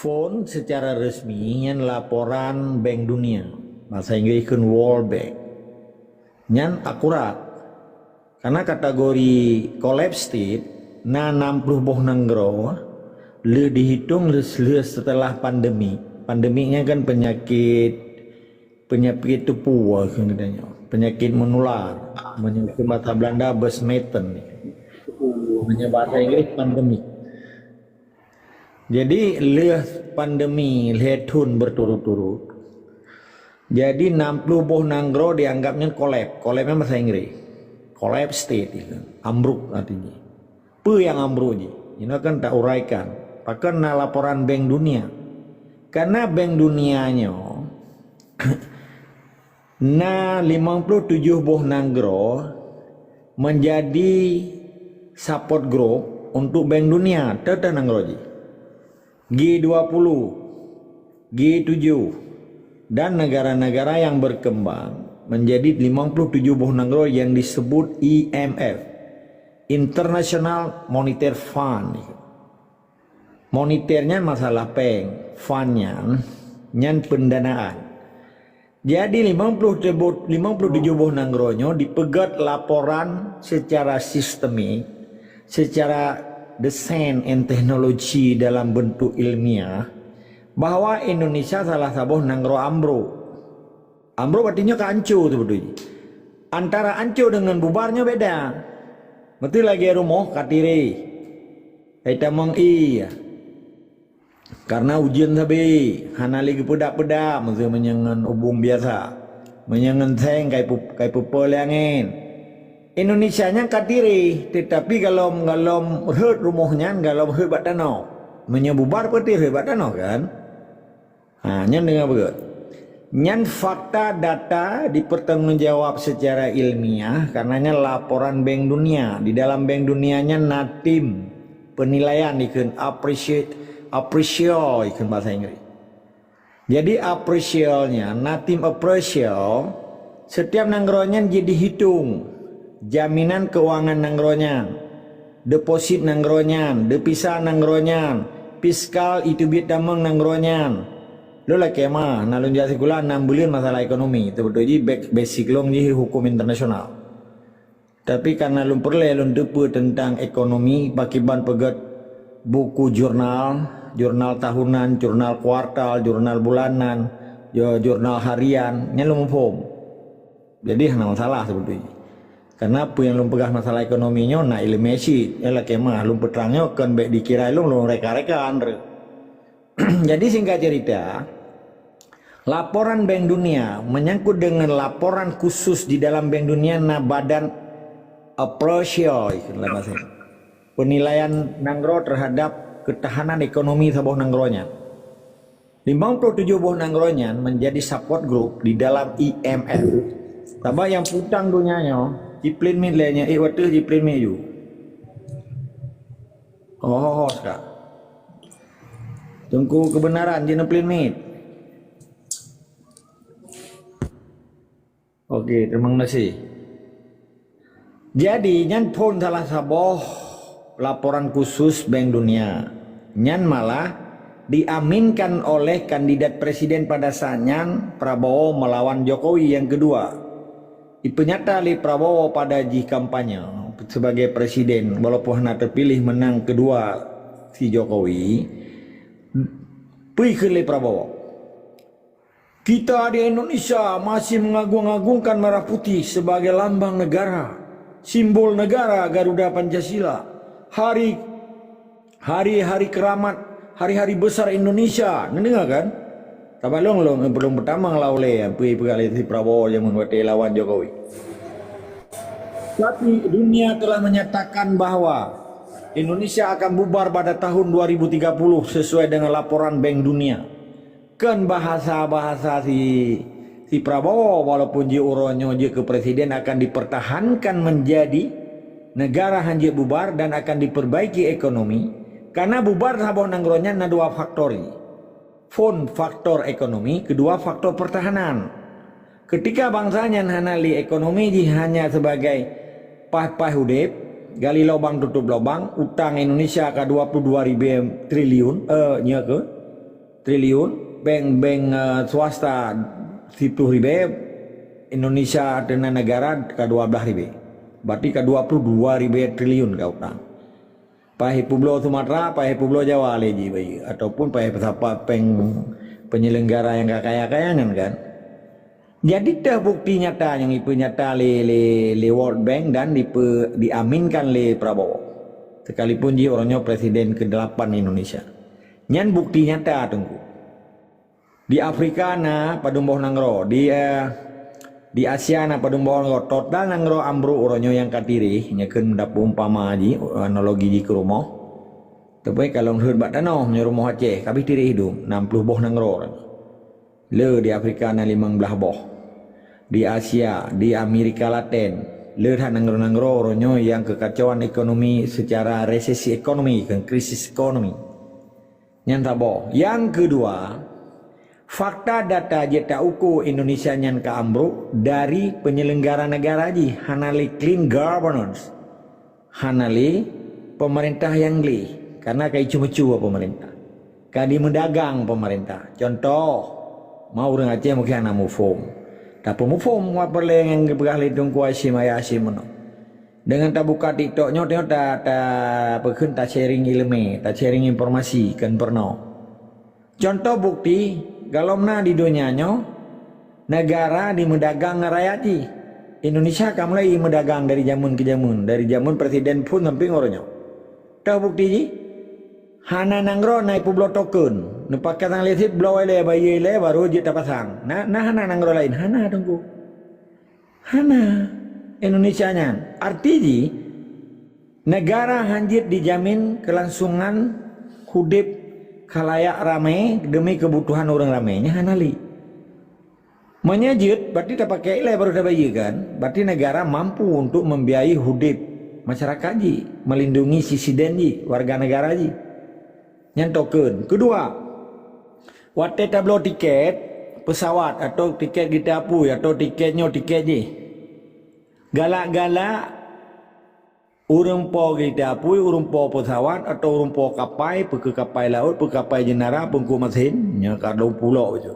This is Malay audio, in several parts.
Phone secara resmi yang laporan Bank Dunia, bahasa Inggris kan World Bank, yang akurat karena kategori collapse state na 60 boh nanggro le dihitung le setelah pandeminya kan penyakit tupu kan katanya, penyakit menular, menyebut bahasa Belanda besmeten, menyebut bahasa Inggris pandemi. Jadi pandemi letun berturut-turut. Jadi 60 boh nanggro dianggapnya kolapsnya bahasa Inggris. Collapse state itu. Ambruk artinya. Yang ambruk ji. Ini kan tak uraikan. Pakai laporan Bank Dunia. Karena Bank Dunianya na 57 boh nanggro menjadi support group untuk Bank Dunia. Tata nanggro ji. G20, G7, dan negara-negara yang berkembang menjadi 57 boh nanggro yang disebut IMF, International Monetary Fund. Moneternya masalah peng, fundnya nyan pendanaan. Jadi 57 boh nanggronyo dipegat laporan secara sistemik, secara desain and teknologi dalam bentuk ilmiah bahwa Indonesia salah satu nanggro ambro. Ambro artinya kancu sebetulnya. Antara ancu dengan bubarnya beda. Betul lagi rumah katiri. Kita mong iya. Karena ujian sabi, hana lagi pedak-pedak, maksudnya menyengan ubung biasa, menyengan seng kayak pupel angin. Indonesianya katiri, tetapi kalau herd rumahnya, kalau herd batano, menyebubar peti herd batano kan? Nyan dengar begitu. Nyan fakta data dipertanggungjawab secara ilmiah, karenanya laporan Bank Dunia. Di dalam Bank Dunianya natim penilaian ikut apprecial ikut bahasa Inggris. Jadi apprecialnya, natim apprecial, setiap nanggronya jadi hitung. Jaminan keuangan nanggronya, deposit nanggronya, devisa nanggronya, fiskal itu biit damang nanggronya. Lo lah kemah, nalun jasi kula 6 bulan masalah ekonomi, itu betul ji basic long ji hukum internasional. Tapi karena lum perlu depu tentang ekonomi, pakiban pegat buku jurnal tahunan, jurnal kuartal, jurnal bulanan, jurnal harian, nyelum form. Jadi hanya masalah sebetulnya. Karena apa yang lu pegang masalah ekonominya, nah ilmesi, ya kemah, lu peterangnya kan baik dikira lu reka-rekaan. Jadi singkat cerita, laporan Bank Dunia menyangkut dengan laporan khusus di dalam Bank Dunia, nah badan appraisal, penilaian nanggro terhadap ketahanan ekonomi sebuah nanggronya. 57 boh nanggronya menjadi support group di dalam IMF. Tabah yang putang dunianya. Jiplin mit lenya waktu jiplin mit you. Kak. Tunggu kebenaran jena plin mit. Oke, terima kasih. Jadi nyan pun salah saboh laporan khusus Bank Dunia. Nyan malah diaminkan oleh kandidat presiden pada saatnya Prabowo melawan Jokowi yang kedua. Dipenyata oleh Prabowo pada kampanye sebagai presiden, walaupun hendak terpilih menang kedua si Jokowi, pilih Prabowo. Kita di Indonesia masih mengagung-agungkan merah putih sebagai lambang negara, simbol negara Garuda Pancasila. Hari-hari keramat, hari-hari besar Indonesia, mendengar kan? Tabalong belum pertama ngelaule pegawai si Prabowo yang membuat lawan Jokowi. Tapi dunia telah menyatakan bahwa Indonesia akan bubar pada tahun 2030 sesuai dengan laporan Bank Dunia. Kan bahasa si Prabowo walaupun dia uronyo dia ke presiden akan dipertahankan menjadi negara hanya bubar dan akan diperbaiki ekonomi karena bubar sabah nanggronya na dua faktori. Faktor ekonomi, kedua faktor pertahanan. Ketika bangsanya hanali ekonomi hanya sebagai pah hudep, gali lubang tutup lubang, utang Indonesia ke 22.000 triliun, triliun, bank-bank swasta 10 ribu, Indonesia dengan negara ke 12 ribu. Berarti ke 22 ribu triliun ke utang. Pahi Pulau Sumatera, pahi Pulau Jawa lagi bayi, ataupun pahi pesapa penyelenggara yang kaya-kayangan kan. Jadi dah bukti nyata yang ipu nyata le World Bank dan diaminkan le Prabowo. Sekalipun dia orangnya presiden ke-8 Indonesia. Nyan bukti nyata tunggu. Di Afrika na padumboh nangro, di Asia na padumboh nangro, total nangro ambro orangnya yang katiri, nyakeun dapu umpama aji analogi di ke rumah. Tapi kalau ngeun bat tanah nya rumah Aceh, kabeh tiri hidung 60 boh nangro. Le di Afrika na 15 boh. Di Asia, di Amerika Latin, lehan nangro-nangro orangnya yang kekacauan ekonomi secara resesi ekonomi, kan krisis ekonomi. Yang tabo. Yang kedua, fakta data jeta uku Indonesia nyan ke ambruk dari penyelenggara negara ji, hanali clean governance, hanali pemerintah yang li, karena kai cuma-cuma pemerintah, kadi mendagang pemerintah. Contoh, mau orang Aceh mungkin anak mufum. Tapi mufum apa yang berkali tunggu asim ayah asim mana? Dengan tak buka TikToknya, tak berken tak sharing ilmu, tak sharing informasi kan pernah. Contoh bukti, kalau mana di dunianya negara di mendagang rakyat Indonesia kamu lagi mendagang dari zaman ke zaman, dari zaman presiden pun sampai orangnya. Tahu bukti ji? Hana nangro naik publo token, nupak katang lihat blow ele bayi ele baru je pasang. Nah hana nangro lain, hana tunggu, hana Indonesia nya. Artinya negara hanjit dijamin kelangsungan hudip khalayak ramai demi kebutuhan orang ramainya hanali. Menyajit berarti tak pakai ele baru dah bayi kan? Berarti negara mampu untuk membiayai hudip masyarakat ji, melindungi sisiden ji, warga negara ji. Yang token. Kedua, waktu tablo tiket pesawat atau tiket kita apu atau tiketnya tiket je. Galak-galak urang po kita apu, urang po pesawat atau urang po kapal, pergi kapal laut, pergi kapal jenara, pengku mesin, nya kadang pulau itu.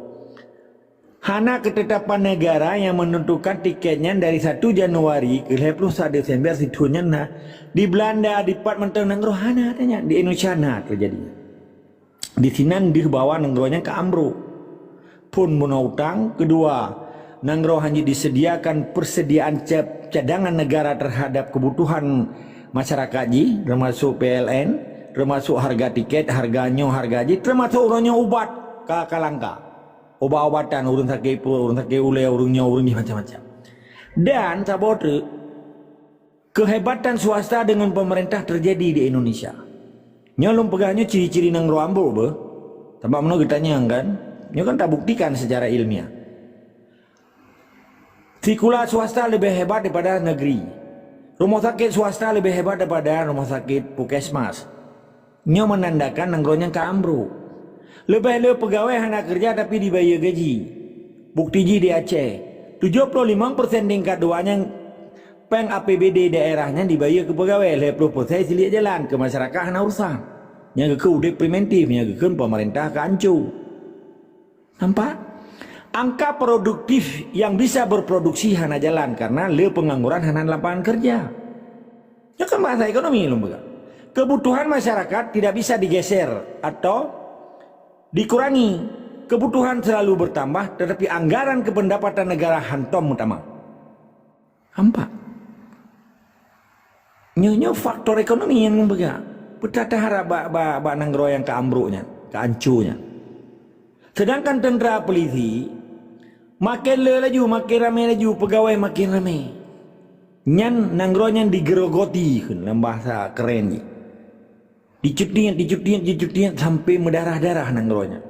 Hana ketetapan negara yang menentukan tiketnya dari 1 Januari ke 31 Desember situnya nah di Belanda, di Departemen Nangro hana tanya, di Indonesia nah terjadinya. Di sini di bawah nanggronya ke ambruk pun utang. Kedua, nangro hanya disediakan persediaan cadangan negara terhadap kebutuhan masyarakat ji, termasuk PLN, termasuk harga tiket, harganya harga ji, termasuk urangnya ubat kalangka, obat-obatan urang sakit perut, urang sakit ule, urangnya macam-macam. Dan sabote kehebatan swasta dengan pemerintah terjadi di Indonesia. Nyolong pegahnya ciri-ciri nangro ambo be. Sebab mana kitanya kan? Nyo kan tak buktikan secara ilmiah. Sikula swasta lebih hebat daripada negeri. Rumah sakit swasta lebih hebat daripada rumah sakit puskesmas. Nyo menandakan nangronya ke ambruk. Lebih pegawai anak kerja tapi dibayar gaji. Bukti ji di Aceh. 75% tingkat doanya peng APBD daerahnya dibayar ke pegawai, 50% silik jalan ke masyarakat hana urusan. Yang ke udip preventif, yang ke pemerintah ke ancu. Nampak? Angka produktif yang bisa berproduksi hana jalan karena le pengangguran hana lapangan kerja. Ya kan bahasa ekonomi lembaga. Kebutuhan masyarakat tidak bisa digeser atau dikurangi. Kebutuhan selalu bertambah, tetapi anggaran kependapatan negara hantom utama. Nampak? Nyo faktor ekonomi yang membaga. Petata harap bak nanggro yang keambruknya, keancunya. Sedangkan tentera polisi makin laju, makin ramai laju, pegawai makin ramai. Nyan nanggronya digerogoti dalam bahasa keren ni. Dicutian sampai mendarah-darah nanggronya.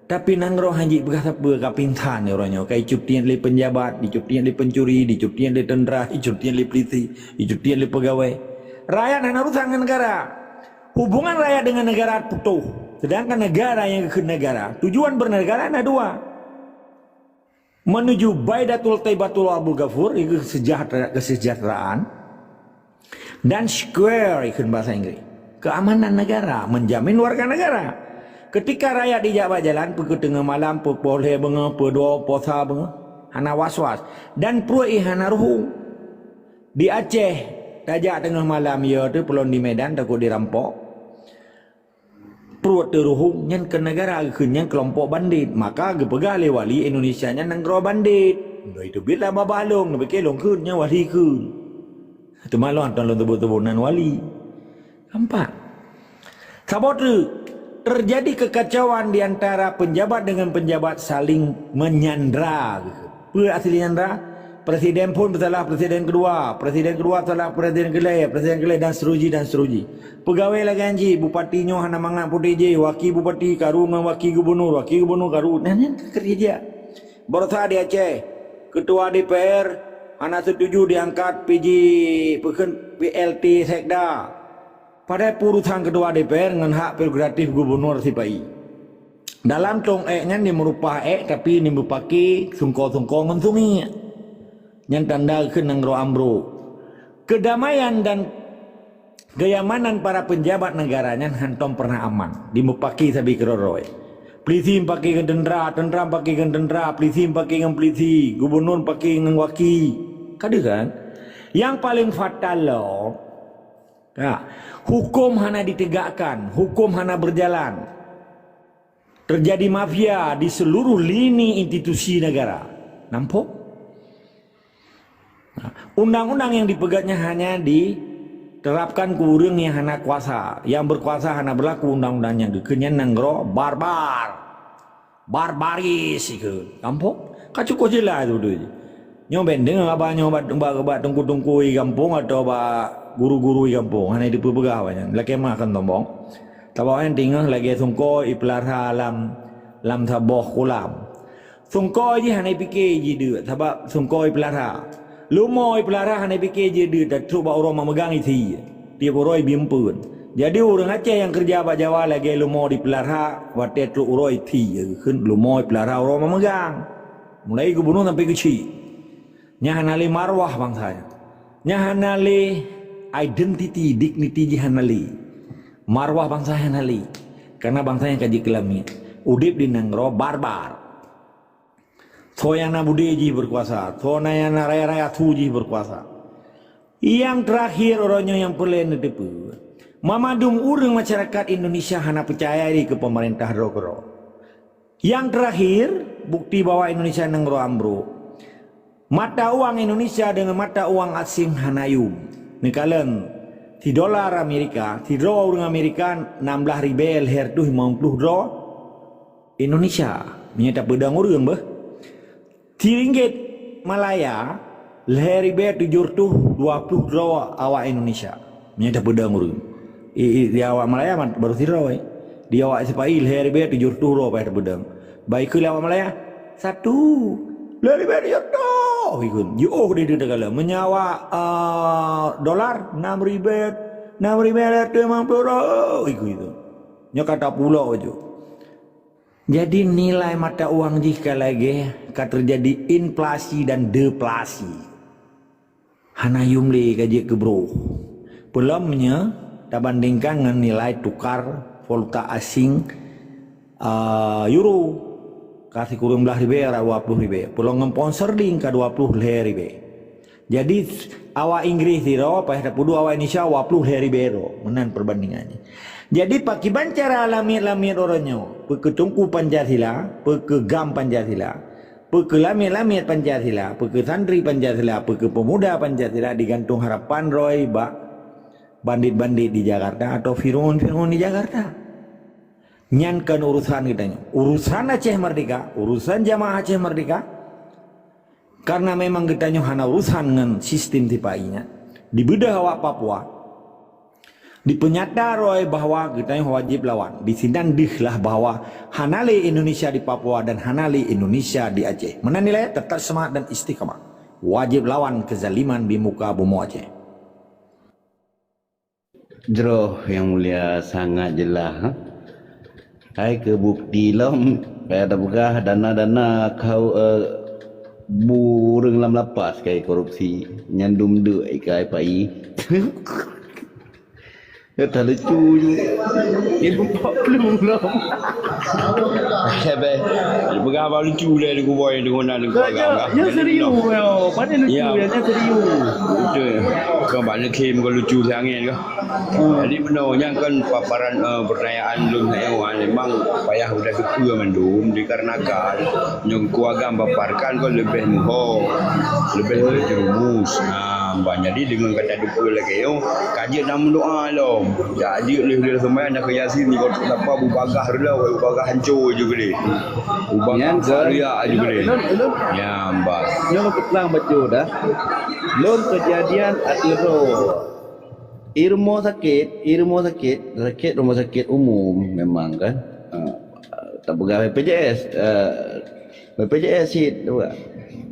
Tapi nanggro hanjit berkata berkapintan ni orangnya. Kayak cutian oleh penjabat, dicutian oleh pencuri, dicutian oleh tentera, dicutian oleh polisi, dicutian oleh pegawai. Rakyat hanya urusan negara. Hubungan rakyat dengan negara putus. Sedangkan negara yang ke negara, tujuan bernegara ada dua. Menuju Baidatul Taibatul Abul Ghafur, itu kesejahteraan. Dan square, itu bahasa Inggris. Keamanan negara, menjamin warga negara. Ketika rakyat di jabat jalan, pergi tengah malam, boleh benga, dua posa benga, hana was-was. Dan perut hana ruhung. Di Aceh, tajak tengah malam, ya tu pelon di Medan, takut dirampok. Perut teruhung, yang ke negara, yang kelompok bandit. Maka gepegah le wali Indonesia nya nanggro bandit. Itu bila babalong, nak kelong kun, nya wali kun. Itu malu hantar lo tebuk-tebunan wali. Nampak? Sabot terjadi kekacauan di antara penjabat dengan penjabat saling menyandra. Apa asli nyandra? Presiden pun bersalah presiden kedua salah presiden kelai dan seruji. Pegawai lagi anji, bupati nyo hana mangat putih je, wakil bupati karu dengan wakil gubernur karu. Nah, kerja. Bersa di Aceh, ketua DPR hana setuju diangkat PJ PLT Sekda. Pada urusan kedua DPR dengan hak prerogatif gubernur sipai. Dalam tong nya ni merupa tapi ni berpaki sungko-sungko ngensungi. Yang tanda ke nanggro ambro. Kedamaian dan kenyamanan para penjabat negaranya hantom pernah aman. Dimupaki sabi keroroi. Polisi pakai tentera pakai tentera, polisi pakai polisi, gubernur pakai wakil. Kada kan? Yang paling fatal loh. Ya, hukum hana ditegakkan, hukum hana berjalan. Terjadi mafia di seluruh lini institusi negara. Nampak? Undang-undang yang dipegangnya hanya diterapkan ke orang yang hana kuasa. Yang berkuasa hana berlaku undang-undangnya. Kenyan nanggro barbaris itu. Nampak? Kacukup jelas itu tu. Nyoben dengan abah nyobat tungku-tungku di kampung atau guru-guru di kampung. Hanya di pegah banyak. Lagi makan tombong. Tabak yang tinggal lagi sungko ipelarha lam saboh kulam. Sungko je hanya fikir je dia. Sebab sungko ipelarha. Lumo ipelarha hanya fikir je dia. Tak cuba orang memegang isi. Dia orang bimpun. Jadi orang Aceh yang kerja Pak Jawa lagi lumo dipelarha. Waktu itu orang isi. Lumo ipelarha orang memegang. Mulai gubernur sampai kecil. Nyahanali marwah bangsanya. Nyahanali identity, dignity jihanali. Marwah bangsa hanali. Karena bangsanya kaji kelami. Udip di nanggro barbar. Soyana budeji berkuasa. Soyana raya-raya tuji berkuasa. Yang terakhir orangnya yang perlahan ditipu. Mamadum urang masyarakat Indonesia hana percaya ke pemerintah rokro. Yang terakhir bukti bahwa Indonesia nanggro ambro. Mata uang Indonesia dengan mata uang asing hanayum. Ni kalian $1 Amerika, $1 orang Amerika 16 ribel her tu $50 Indonesia. Menyata pedang orang bah. RM1 Malaya her ribel 720 awak Indonesia. Menyata pedang orang. Di awak Malaya baru $1. Di awak Sepail her ribel 720 pada pedang. Baik ke awak Malaya? 1 lebih yoto ikut yo dia kala menyawa dolar 6 ribu tu memang pura ikut itu nyo kata pulau aja. Jadi nilai mata uang jika lagi terjadi inflasi dan deflasi hanayum le gaji ke bro belumnya tak bandingkan dengan nilai tukar valuta asing euro kasih kurang belah ribu, 20 ribu. Pulau ngempon sterling ke 20 ribu. Jadi awak Inggris tiro, pas ada pudu awak Indonesia 20 ribu. Menan perbandingannya. Jadi pakai bancara lamir orangnya. Peketungku Pancasila, pekegam Pancasila, pekelamir Pancasila, pekesantri Pancasila, pekepemuda Pancasila digantung harapan Roy bandit-bandit di Jakarta atau Fir'aun di Jakarta. Nyankan urusan kitanya. Urusan Aceh Merdeka, urusan jamaah Aceh Merdeka. Karena memang kitanya hanya urusan dengan sistem tipainya. Di bedah awak Papua. Di penyata roy bahwa kitanya wajib lawan. Di sinandihlah bahwa hanali Indonesia di Papua dan hanali Indonesia di Aceh. Menilai tetap semangat dan istiqamah. Wajib lawan kezaliman di muka bumi Aceh. Jroh yang mulia sangat jelas. Hai ke bukti lom pada begah dana-dana kau burung lam lapas kai korupsi nyandum duit kai pai Ya tak lucu je. Ilmu 40 lah. Sampai pegang abang lucu lah dia boy dengan nak dengan agak. Ya serius yo. Pandai lucu Ya. ya serius. Betul. Kau balik kem kau lucu sangat ke. Jadi benarnya kan paparan pertanyaan belum saya memang payah udah suka mendum dikarenakan yang kuagam paparkan kau lebih muho, lebih jerumus. Jadi dengan kata duka lagi yo, kaji nama doa lo. Jadi oleh semua nak yasin ni kau tak apa bubagah lah, bubagah hancur juga ni. Bubagah saria juga ni. Ya, mbak. Yang petang baca dah. Lon kejadian atiro. Irmo sakit rumah sakit umum memang kan. Tak pegawai BPJS. BPJS hit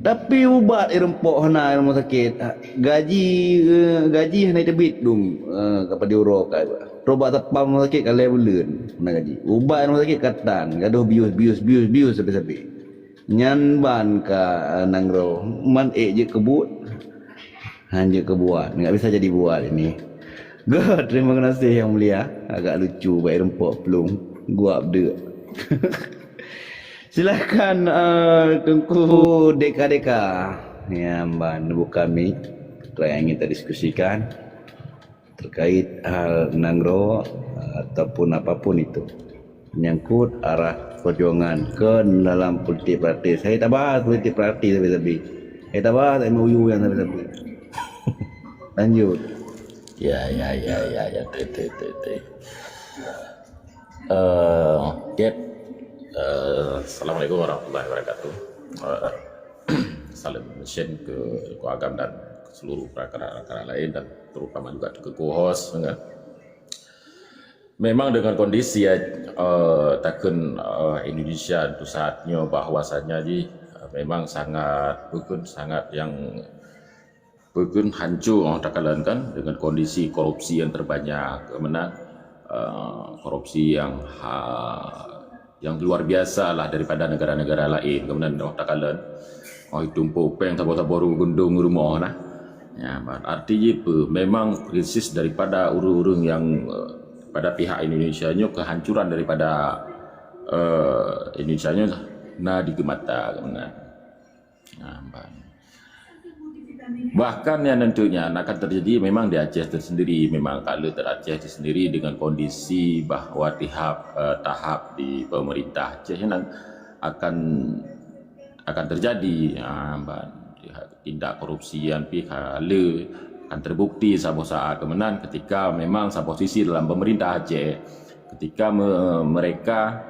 tapi ubat irempok hana rumah sakit. Gaji hana debit dum kepada euro kai. Robat tepam rumah sakit kalau bulan hana gaji. Ubat rumah sakit katan, gaduh bius sampai-sampai. Nyan ban ka nangro man je kebut. Hanya kebuat, enggak bisa jadi buat ini. God, terima kasih yang mulia. Agak lucu baik rempok pelung. Gua abda. Silakan Tungku Deka. Ya, Mbak Nubu kami yang ingin kita diskusikan terkait hal Nangro ataupun apapun itu menyangkut arah perjuangan ke dalam politik praktis. Saya tak bahas politik praktis tapi saya tak bahas MOU yang tapi. Lanjut. Ya. Get. Assalamualaikum warahmatullahi wabarakatuh. Salam mention ke Agam dan seluruh rakan-rakan lain dan terutama juga ke co-host. Memang dengan kondisi takkan Indonesia itu saatnya bahwasanya memang sangat hancur orang takalan kan dengan kondisi korupsi yang terbanyak korupsi yang luar biasa lah daripada negara-negara lain. Kemudian orang takalan tumpuk peng tabur-tabur gundung rumah nah. Ya, artinya memang krisis daripada urung-urung yang pada pihak Indonesia nya kehancuran daripada Indonesia nya nah digemata kemudian. Bahkan yang tentunya akan terjadi memang di Aceh tersendiri, memang kalau Aceh sendiri dengan kondisi bahwa tahap di pemerintah Aceh akan terjadi tindak korupsi yang pihak akan terbukti satu saat kemudian ketika memang satu posisi dalam pemerintah Aceh ketika mereka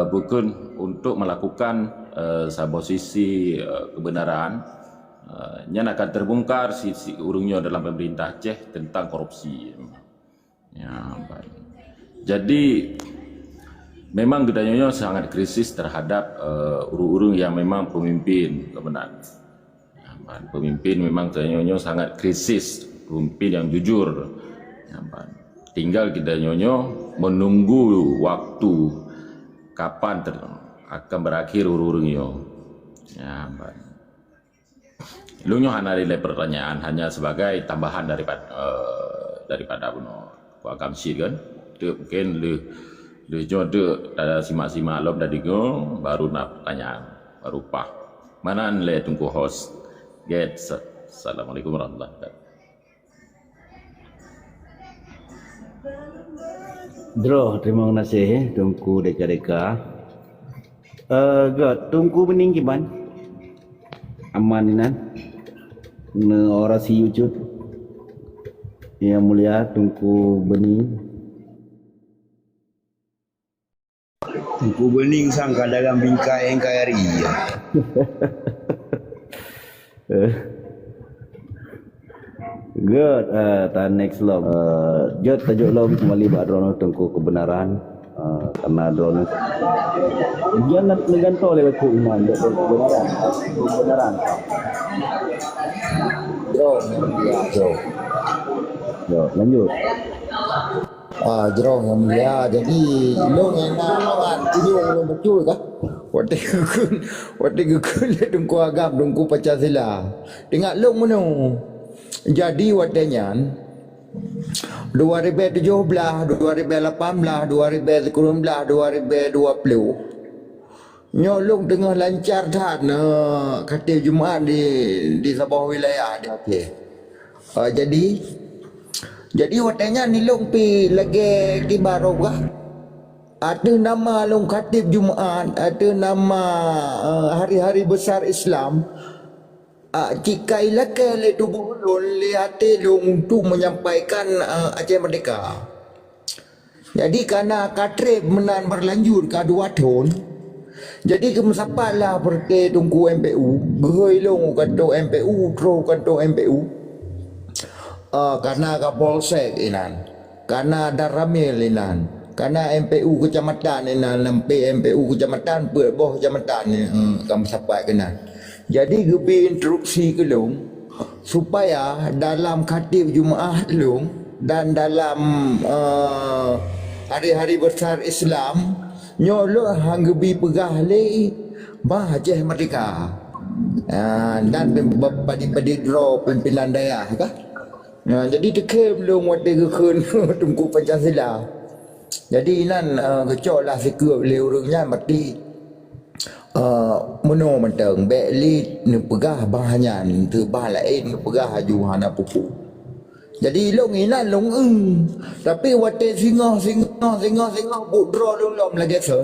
bukan untuk melakukan satu posisi kebenaran yang akan terbongkar sisi urungnya dalam pemerintah Aceh tentang korupsi. Ya, baik. Jadi memang gedanya sangat krisis terhadap urung-urung yang memang pemimpin kebenaran. Ya, pemimpin memang gedanya sangat krisis, pemimpin yang jujur. Ya, tinggal gedanya menunggu waktu kapan akan berakhir urung-urungnya. Ya, baik. Lunyo hanya nilai pertanyaan hanya sebagai tambahan daripada Agam Syed kan. Dia mungkin lu jodoh ada simak-simak lom dari go baru nak pertanyaan baru pak. Mana nilai tunggu host. Get. Assalamualaikum warahmatullahi wabarakatuh. Draw, terima kasih Tungku Deka. God, Tungku bening kiban. Aman ini orasi YouTube yang mulia Tungku Bening. Tungku bening sang kadang bingkai yang kari. Good, next log. Jod tajuk log kembali Badrono Tungku kebenaran. Karena drone jangan negantol oleh ku iman kebenaran. Yo, lanjut. Jerong yang mulia. Jadi lo yang nak tujuh orang betul kah? Waktu gukun le Tungku Agam, Tungku Pancasila. Dengar lo mana. Jadi waktunya 2017, 2018, 2019, 2020. Nyolong tengah lancar dah khatib Jumaat di sebuah wilayah di Aceh. Jadi watanya ni long pi lagi kibarogah. Ada nama long khatib Jumaat, ada nama hari-hari besar Islam. Jika ilakai le tubuh le hati long untuk menyampaikan Aceh Merdeka. Jadi karena katrib menan berlanjut ke 2 tahun. Jadi kemesapatlah perke tunggu MPU, gehoi long kantor MPU, tro kantor MPU. Karena Kapolsek inan, karena Daramil inan. Karena MPU kecamatan ni nampai MPU kecamatan boh kecamatan ni kamu sampai kena. Jadi gebi instruksi ke long supaya dalam khatib Jumaat long dan dalam hari-hari besar Islam nyolo hang gebi pegah le bah Aceh Merdeka. Dan badi draw pimpinan daerah kah? Jadi dekem long wate keun tunggu Pancasila. Jadi nan kecok lah sikap le urangnya mati meno menteng bek li ne pegah bahanyan tu bah lain ne pegah haju hana pupu. Jadi long inan long tapi wate singa budro long lagi ser.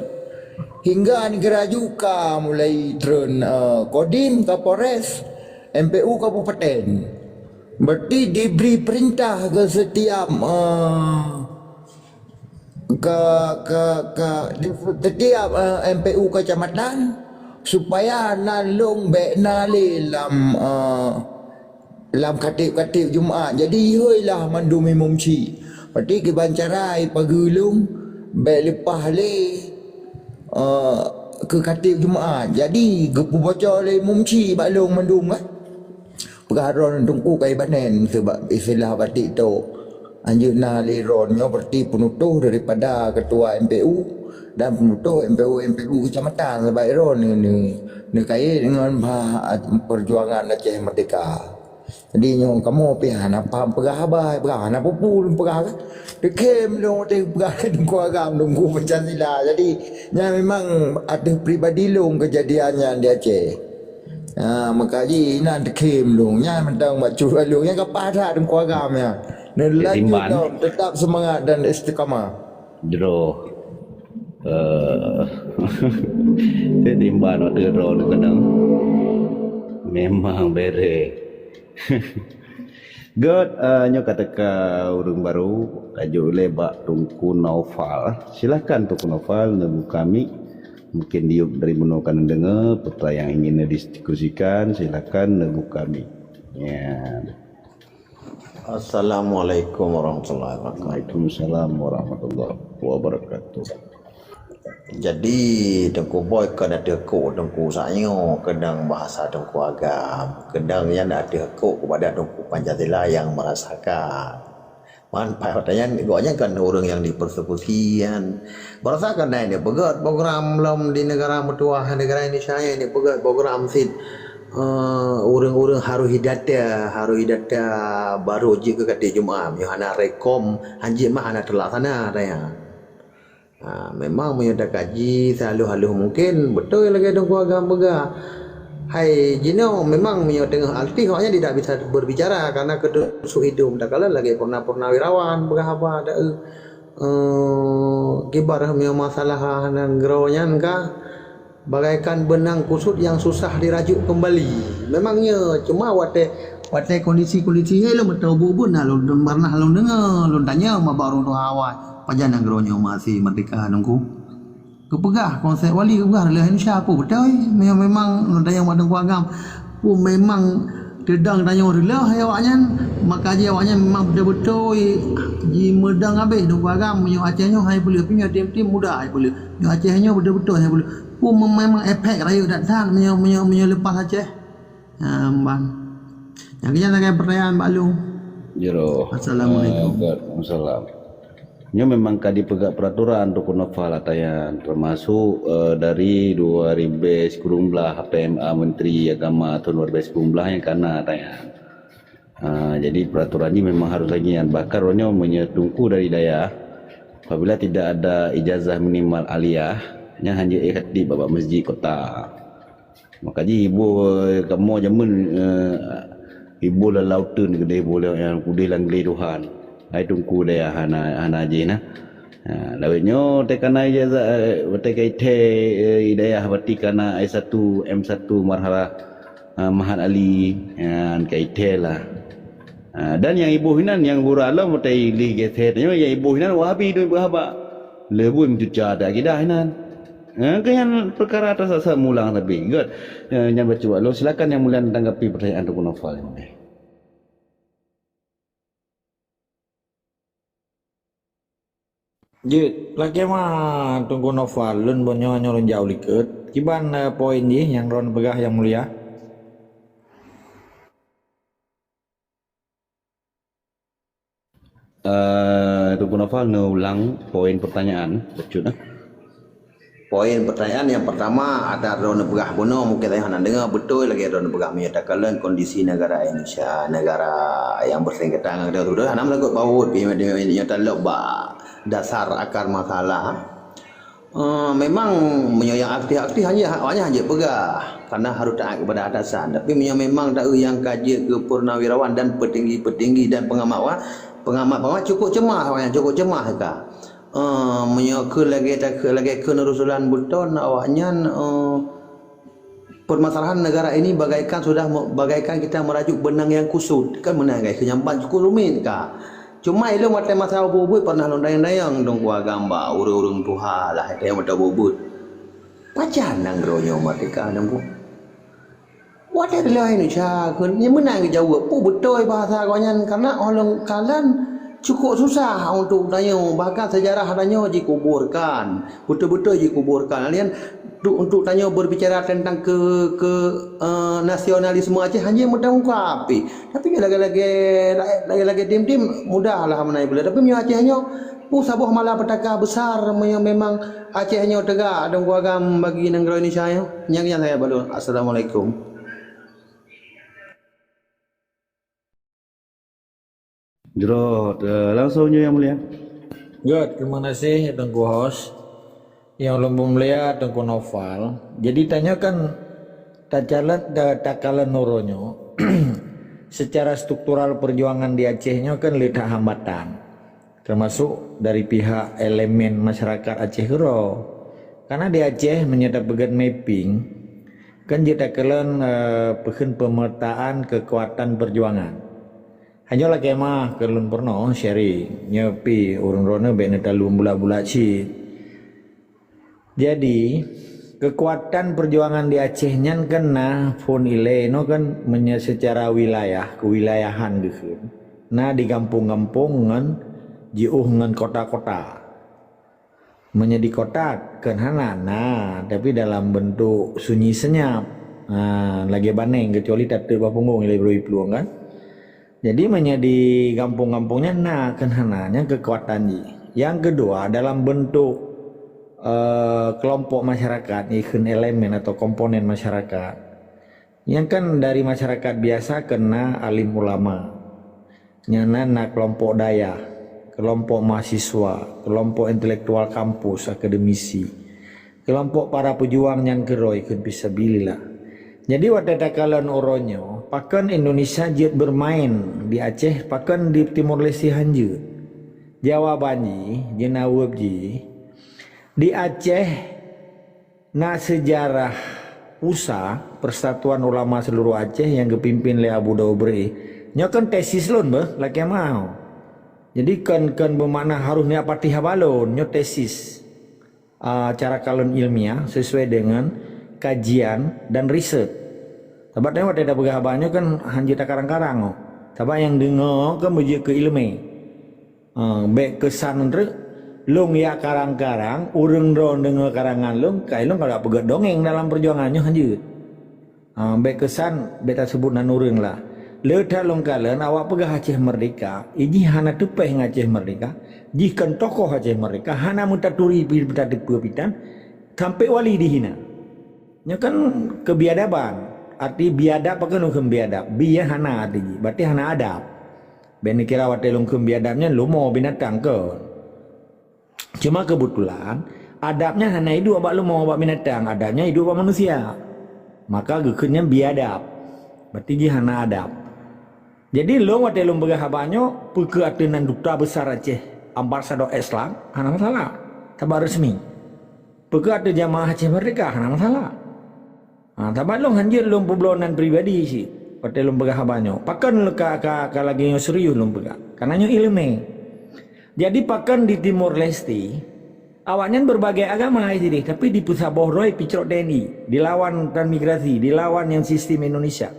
Hingga negara juga mulai turun Kodim Kapolres MPU Kabupaten. Berarti diberi perintah ke setiap setiap MPU kecamatan supaya nalung bek nali lam khatib Jumaat. Jadi heuilah mandumi mumci. Berarti kebancarai pagulung bek lepas le ke khatib Jumaat. Jadi gepu baca le mumci balung mandum kan. Pergaharan tungku kai banen sebab istilah batik tu. Anjuna lironnya berarti penutuh daripada ketua MPU dan penutuh MPU kecamatan sebaik ron ni kait dengan perjuangan Aceh Merdeka. Jadi nyong kamu pihan apa pegah abai pegah apa pun pegah kan dekem dong pegah dengku agam dengku Pancasila. Jadi nya memang ada pribadi long kejadiannya di Aceh. Maka ji nan dekem dong nya mentang bacu long nya kepada dengku agamnya. Dan lanjut tetap semangat dan istiqamah. Jero timban waktu ron kadang memang bere. God nyo katakan urang baru tajuk lebak Tungku Naufal. Silakan Tungku Naufal nemu kami. Mungkin diuk dari menukan dengar putra yang ingin didiskusikan silakan nemu kami. Ya. Assalamualaikum warahmatullahi wabarakatuh. Waalaikumsalam warahmatullahi wabarakatuh. Jadi Tengku Boy kena tekuk Tengku Sanyo, kedang bahasa Tengku Agam, kedang yang nak tekuk kepada Tengku Pancasila yang merasakan. Manfaatnya gonya kan orang yang dipersekusian. Merasakan ini pegat program belum di negara mertua negara Indonesia ini pegat program sit orang-orang haru hidata baru je ke kata Jumaat yang hana rekom hanjit mah hana terlaksana raya. Memang menyudah kaji selalu mungkin betul lagi dong agama bega. Hai jino memang menyudah tengah arti hanya tidak bisa berbicara karena kedusuk hidung tak kala lagi purnawirawan bega apa ada kibar masalah nang geronyan kah bagaikan benang kusut yang susah dirajuk kembali. Memangnya cuma wate kondisi lo betul bubun lo pernah lo dengar lo tanya ma baru tu awal pajan nangronyo masih merdeka nunggu kepegah konsep wali kepegah lah Indonesia aku betul memang lo tanya wadang kuagam pun memang kedang tanya rela awaknya maka dia awaknya memang betul-betul di medang habis dong kuagam nyo Acehnya hai boleh punya tim muda hai boleh nyo Acehnya betul-betul hai boleh pun memang efek rayu datang menyo lepas Aceh. Bang. Yang kita nak pertanyaan Pak Long. Jero. Assalamualaikum. Waalaikumsalam. Nya memang kadi pegak peraturan untuk nafal atayan termasuk dari 2019 HPMA Menteri Agama tahun 2019 yang kana atayan. Jadi peraturan ini memang harus lagi yang bakar orangnya menyetungku dari daya. Apabila tidak ada ijazah minimal aliyah, nya hanya ikhti bapa masjid kota. Makanya ibu kamu jamun ibu la lautun gede boleh yang kudih lang gede Tuhan. Hai tungku daya hana je na. Lawetnya tekana ijazah tekai te idayah berarti kana I1 M1 marhala Mahat Ali yang kai lah. Dan yang ibu hinan yang burala mutai li gethet yang ibu hinan wahabi tu berhaba lebu mencuca ada kita hinan kan perkara atas asal mulang tapi good yang baca lo silakan yang mulia tanggapi pertanyaan Tukun Nofal ini. Jit, lagi mah tunggu Nofal lun bonyo nyorun jauh liket. Kiban poin ni yang ron begah yang mulia. Tukun Nofal ulang poin pertanyaan betul nah. Poin pertanyaan yang pertama ada rona begah bono mungkin saya hendak dengar betul lagi rona begah menyatakan kondisi negara Indonesia negara yang bersengketa dengan sudah hanam lagu baut nyata loba dasar akar masalah. Memang menyayang aktif hanya pegah karena harus taat kepada atasan, tapi memang tak yang kaji ke purnawirawan dan petinggi dan pengamat cukup cemas ka. Menyokul lagi kenerusulan buton awaknya permasalahan negara ini bagaikan kita merajuk benang yang kusut kan menang guys kenyampan cukup rumit ka. Cuma ilmu mata masalah bubut pernah londayang dong gua gambar urung Tuhan lah yang mata bubut. Pacan nang ronyo merdeka nang gua. Wadah dia Indonesia kun ni menang jawab betul bahasa kawan karena orang kalian cukup susah untuk tanya bahkan sejarah adanya dikuburkan betul-betul dikuburkan kalian untuk tanya berbicara tentang ke nasionalisme Aceh hanya mudah ungkapi tapi lagi tim mudahlah menaik boleh tapi punya Aceh hanya sabuh malah petaka besar memang Aceh hanya tegak ada agam bagi negara Indonesia yang saya balu. Assalamualaikum. Jero langsungnya yang mulia. Good, terima kasih Tengku Host. Yang lumbu mulia Tengku Nofal. Jadi tanyakan takalan noronyo secara struktural perjuangan di Acehnya kan lihat hambatan. Termasuk dari pihak elemen masyarakat Aceh Gero. Karena di Aceh menyedap bagian mapping kan jadi kalian pemetaan kekuatan perjuangan. Hanya lagi mah kelun pernah sharing nyepi urun rona bena dalu bula-bula ci. Jadi kekuatan perjuangan di Aceh nyan kena fon ile no kan secara wilayah kewilayahan gitu. Nah di kampung-kampung ngan jiuh ngan kota-kota. Menjadi kota kan hana nah tapi dalam bentuk sunyi senyap. Nah lagi baneng kecuali tak terpapunggung ile peluang kan. Jadi menjadi kampung-kampungnya nah kenhananya kekuatan ji. Yang kedua dalam bentuk kelompok masyarakat ikun elemen atau komponen masyarakat. Yang kan dari masyarakat biasa kena alim ulama. Nyana kelompok daya, kelompok mahasiswa, kelompok intelektual kampus, akademisi. Kelompok para pejuang yang keroi ikut bisa bililah. Jadi wadada kalan oronyo, pakan Indonesia jet bermain di Aceh, pakan di Timur Leste hanjut. Jawabannya, jenawab ji, di Aceh, nak sejarah PUSA, Persatuan Ulama Seluruh Aceh yang kepimpin oleh Abu Daubre, nyokan tesis lon bah, laki mau. Jadi kan bermakna harus ni apatih balon, nyo tesis, cara kalon ilmiah sesuai dengan kajian dan riset. Sebab dia ada bergahabannya kan hanya karang-karang. Sebab yang dengar kan berjaya ke ilmu. Baik kesan untuk long ya karang-karang, urang ron dengar karangan long, kai long kalau pegat dongeng dalam perjuangannya hanya. Baik kesan beta sebut nan urang lah. Letak long kalian awak pegah Aceh Merdeka, ini hana tupeh Aceh Merdeka, jika tokoh Aceh Merdeka hana mutaturi pitan sampai wali dihina. Nya kan kebiadaban arti biadab apa lungkem biadab? Biya hana arti. Berarti hana adab. Ben kira wate lungkem biadabnya lu mau binatang ke. Cuma kebetulan adabnya hana hidup abak lu mau abak binatang, adabnya hidup abak manusia. Maka gekennya biadab. Berarti dia hana adab. Jadi lu wate lu begah banyak peke atenan duta besar Aceh ambasador Islam hana masalah. Tabar resmi. Peke ada jamaah Aceh Merdeka hana masalah. Tabar lu hanjir lu peblonan pribadi sih. Wate lu begah banyak. Pakan lu ka lagi yang serius lu begah. Karena nyo ilmu. Jadi pakan di Timur Leste, awaknya berbagai agama ini, tapi di pusat bohroi picrok TNI, dilawan transmigrasi, dilawan yang sistem Indonesia.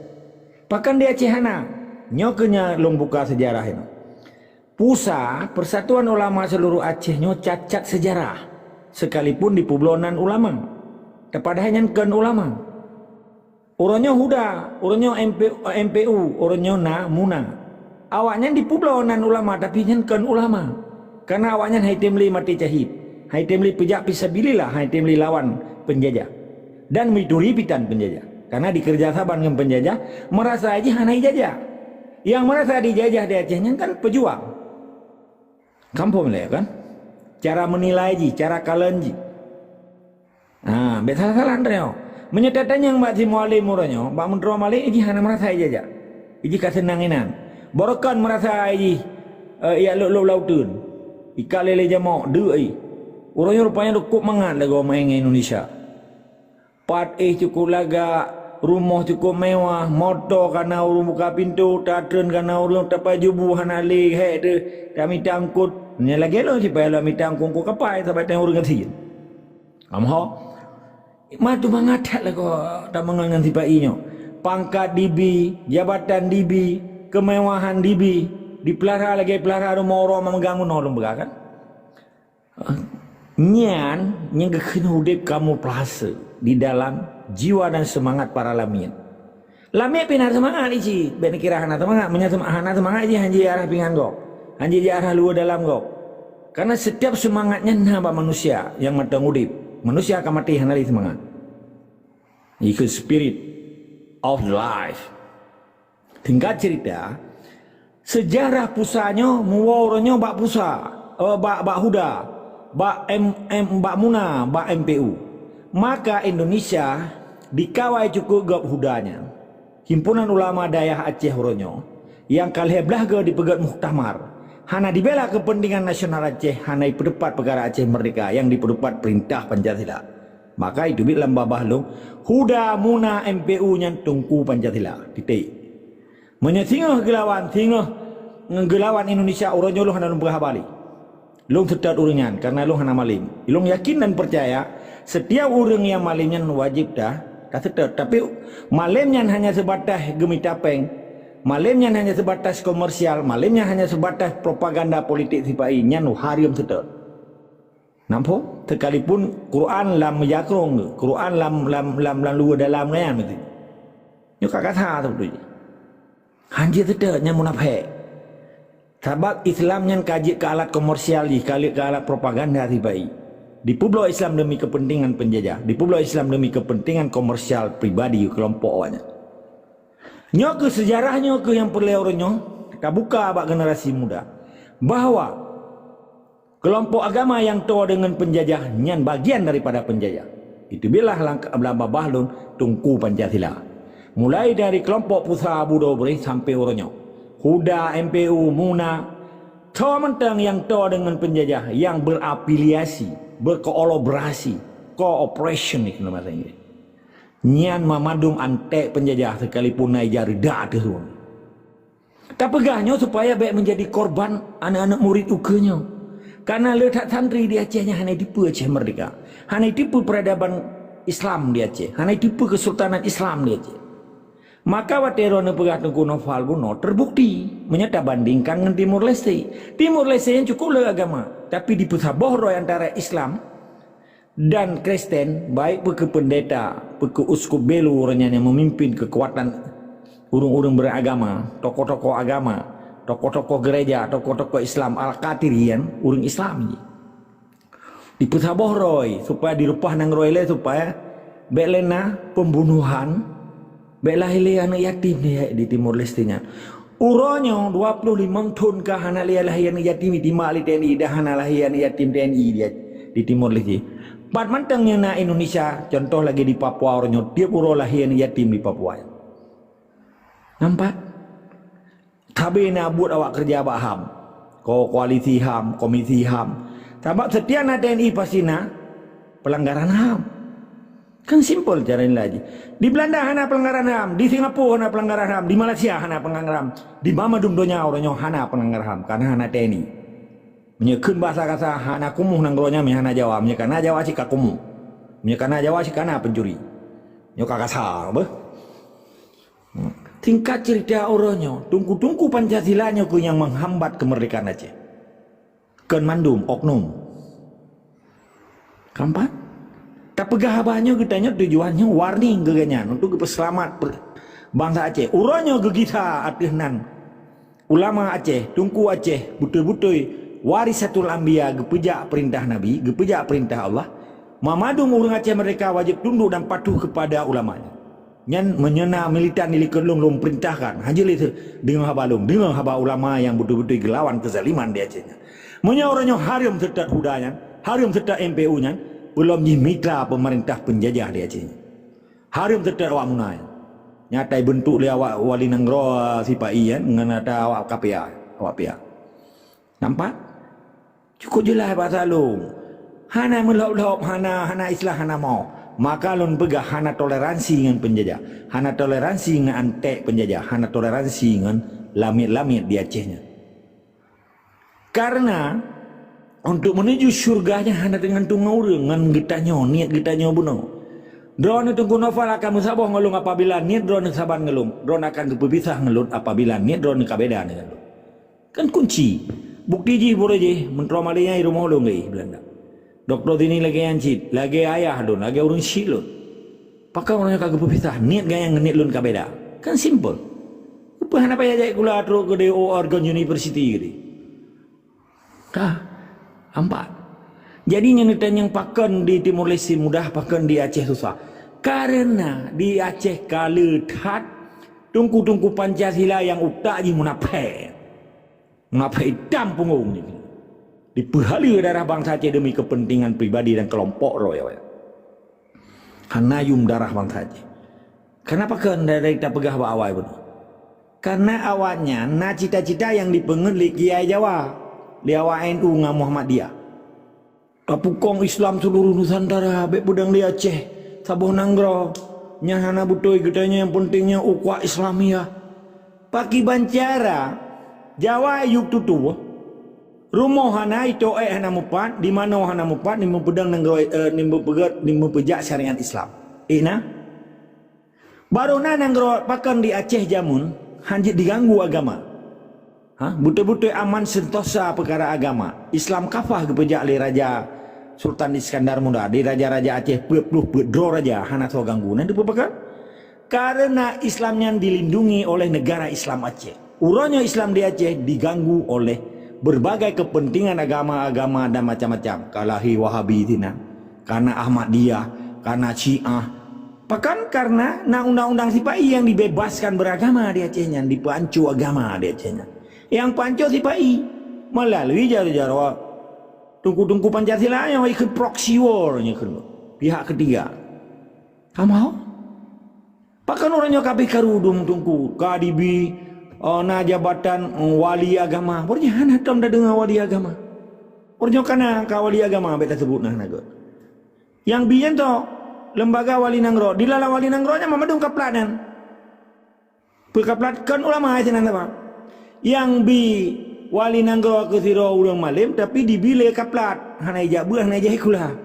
Pakan di Aceh Hana, nyokenya lom buka sejarah ini. Pusat Persatuan Ulama seluruh Aceh nyo cacat sejarah, sekalipun di publonan ulama, kepadanya kan ulama. Orangnya Huda, orangnya MPU, orangnya Muna. Awaknya di publonan ulama tapi kan ulama. Karena awaknya hai temli mati cahib. Hai temli pejak pisabilillah, hai temli lawan penjajah. Dan mituri pitan penjajah. Karena dikerjasaban dengan penjajah, merasa aja hanai jajah. Yang merasa dijajah di Acehnya kan pejuang. Kampung lah kan? Cara menilai ji, cara kalian ji. Salah-salah Andreo. Menyatakan yang mbak si mualim muranya, mbak menteri malik iji hana merasa jajah. Iji kasenanginan. Borokan merasa iji ya lu lautun. Ika lele jamak dui. Orangnya rupanya cukup mangat lagu main Indonesia. Pat cukup laga, rumah cukup mewah, motor karena urung buka pintu, tatren karena urung tapai jubu hana le he de kami tangkut. Nya lagi lo supaya lo mitang kongko kapai sampai tang urung ngati. Amho. Matu mangat lagu tak mengangan tipai nyo. Pangkat DB, jabatan DB, kemewahan DB. Dipelihara lagi pelihara rumah orang mengganggu nolong begakan. Nyan kena hudip kamu pelasa di dalam jiwa dan semangat para lamian. Lamian pinar semangat isi, ben kira hana semangat, hana semangat isi hanji arah pingan gok, hanji arah luar dalam gok. Karena setiap semangatnya nambah manusia yang matang hudip, manusia akan mati hana di semangat. Itu spirit of life. Tingkat cerita. Sejarah pusanya muwarannya bak pusa, bak Huda, bak Muna, bak MPU. Maka Indonesia dikawai cukup gap Hudanya. Himpunan Ulama Dayah Aceh Horonyo yang kalih belah ke dipegat muktamar. Hana dibela kepentingan nasional Aceh, hana diperdepat perkara Aceh Merdeka yang diperdepat perintah Pancasila. Maka itu bilang babah long Huda Muna MPU yang tungku Pancasila. Titik. Menyesingah gelawan Indonesia orangnya lu hana lumpah balik. Lu setat uringan karena lu hana malim. Lu yakin dan percaya setiap orang yang malimnya wajib dah setat. Tapi malimnya hanya sebatas gemi tapeng. Malimnya hanya sebatas komersial. Malimnya hanya sebatas propaganda politik sipai nya nu harium setat. Nampak? Sekalipun Quran lam yakrong, Quran lam luar dalam kan betul. Yo kata sebetulnya. Hanji tetapnya munafik. Sebab Islamnya kaji ke alat komersial, kali ke alat propaganda tibai. Di pulau Islam demi kepentingan penjajah, di pulau Islam demi kepentingan komersial pribadi kelompok awaknya. Nyok ke sejarahnya ke yang perlu orangnya, kita buka abak generasi muda bahwa kelompok agama yang tua dengan penjajah nyan bagian daripada penjajah. Itu bilah langkah belamba bahlun tungku Pancasila. Mulai dari kelompok Pusat Abu Dobri sampai orangnya. Huda, MPU, Muna. Tua mentang yang tua dengan penjajah. Yang berafiliasi. Berkolaborasi. Cooperation ni kena bahasa Inggeris. Nyan mamadum antek penjajah sekalipun naik jari dah terun. Tak pegahnya supaya baik menjadi korban anak-anak murid ukenya. Karena letak santri di Acehnya hanya tipu Aceh Merdeka. Hanya tipu peradaban Islam di Aceh. Hanya tipu kesultanan Islam di Aceh. Maka watero nepegah Tengku Noval Buno terbukti menyata bandingkan dengan Timur Leste. Timur Leste yang cukup agama, tapi di pusat bohro antara Islam dan Kristen, baik ke pendeta, ke uskup belu orangnya yang memimpin kekuatan urung-urung beragama, tokoh-tokoh agama, tokoh-tokoh gereja, tokoh-tokoh Islam al-Qatirian, urung Islam ini. Di pusat bohroi supaya dirupah nang roile supaya belena pembunuhan Baik lahir anak yatim di Timur Leste nya. Uronyo 25 tahun kah anak lahir anak yatim di Mali TNI dah anak lahir anak yatim TNI dia di Timur Leste. Pat mantengnya na Indonesia, contoh lagi di Papua orangnya tiap uro lahir anak yatim di Papua. Nampak? Tabe na buat awak kerja abak HAM. Koalisi HAM, komisi HAM. Sebab setiap na TNI pasti na pelanggaran HAM. Kan simple cara ini lagi. Di Belanda hana pelanggaran HAM, di Singapura hana pelanggaran HAM, di Malaysia hana pelanggaran HAM, di Mamadum donya orangnya hana pelanggaran HAM karena hana TNI. Menyekun bahasa kata hana kumuh nanggronya hana Jawa, menyekana Jawa sih kumuh. Menyekana Jawa sih kana pencuri. Nyoka kasar, beh. Tingkat cerita orangnya, tungku-tungku Pancasilanya ku yang menghambat kemerdekaan Aceh. Ken mandum oknum. Kampat? Tak pegah abahnya kitanya tujuannya warning geganyan untuk selamat bangsa Aceh. Uranya ke kita atihnan ulama Aceh, tungku Aceh, betul-betul warisatul anbiya gepejak perintah Nabi, gepejak perintah Allah. Mamadung urang Aceh mereka wajib tunduk dan patuh kepada ulamanya. Nyan menyena militan nilikelung lum perintahkan. Hajil itu dengan habalung, dengan haba ulama yang betul-betul gelawan kezaliman di Acehnya. Munya orangnya harum serta hudanya, harum serta MPU-nya. Belum mitra pemerintah penjajah di Aceh. Harum tetap awak munai. Nyatai bentuk dia awak wali nanggro sipai kan dengan ada awak KPA, awak pihak. Nampak? Cukup jelas bahasa lu. Hana melop-lop, hana islah, hana mau. Maka lun pegah hana toleransi dengan penjajah. Hana toleransi dengan antek penjajah. Hana toleransi dengan lamit-lamit di Acehnya. Karena untuk menuju syurganya hanya dengan tungau dengan gitanya niat gitanya bunuh. Drone tunggu novel akan musabah ngelung apabila niat drone saban ngelung. Drone akan kepisah ngelung apabila niat drone kabeda dengan lu. Kan kunci. Bukti ji boleh je mentromalinya rumah lu ngai Belanda. Doktor ini lagi ancit, lagi ayah don, lagi urang silun. Pakai orangnya kagak kepisah niat gaya niat lun kabeda. Kan simple. Apa hana payah jai kula atro ke Oregon University gitu. Kah? Empat. Jadi nyenetan yang pakan di Timur Leste mudah, pakan di Aceh susah. Karena di Aceh kaletat tungku-tungku Pancasila yang utak ji munafik. Munafik hitam punggung ni. Diperhala darah bangsa Aceh demi kepentingan pribadi dan kelompok roya. Hanayum darah bangsa Aceh. Kenapa kan dari kita pegah awal pun? Karena awalnya na cita-cita yang dipengen Kiai Jawa. Dia NU dengan Muhammadiyah. Kapukong Islam seluruh Nusantara, baik budang di Aceh, Sabah Nanggro, nyahana butoi gedanya yang pentingnya ukwa Islamiyah. Paki Bancara, Jawa yuk tutu. Rumah hana itu hana mupat, di mana hana mupat, ni pedang Nanggro, ni pejak syariat Islam. Ina. Baru na Nanggro pakan di Aceh jamun, hanjit diganggu agama. Betul-betul aman sentosa perkara agama. Islam kafah kepejak oleh Raja Sultan Iskandar Muda. Di Raja-Raja Aceh berdro raja hana so ganggu. Nanti apa? Karena Islamnya dilindungi oleh negara Islam Aceh. Uranya Islam di Aceh diganggu oleh berbagai kepentingan agama-agama dan macam-macam. Kalahi Wahabi tina, karena Ahmadiyah, karena Syiah. Bahkan karena undang-undang sipai yang dibebaskan beragama di Acehnya, dipancu agama di Acehnya. Yang panco sipai melalui jalur-jalur tungku-tungku Pancasila yang ikut proxy war pihak ketiga. Kamu pakan orangnya kabeh karudung tungku KDB na jabatan wali agama. Orangnya hana tam dah dengar wali agama. Orangnya kana ka wali agama beta sebut nah naga. Yang biyen to lembaga wali nanggro dilala wali nanggro nya mamadung kaplanan. Perkaplatkan ulama aja nang apa? Yang bi wali nanggro ke siro urang malim tapi dibile kaplat hana ijak buah hana ijak kula.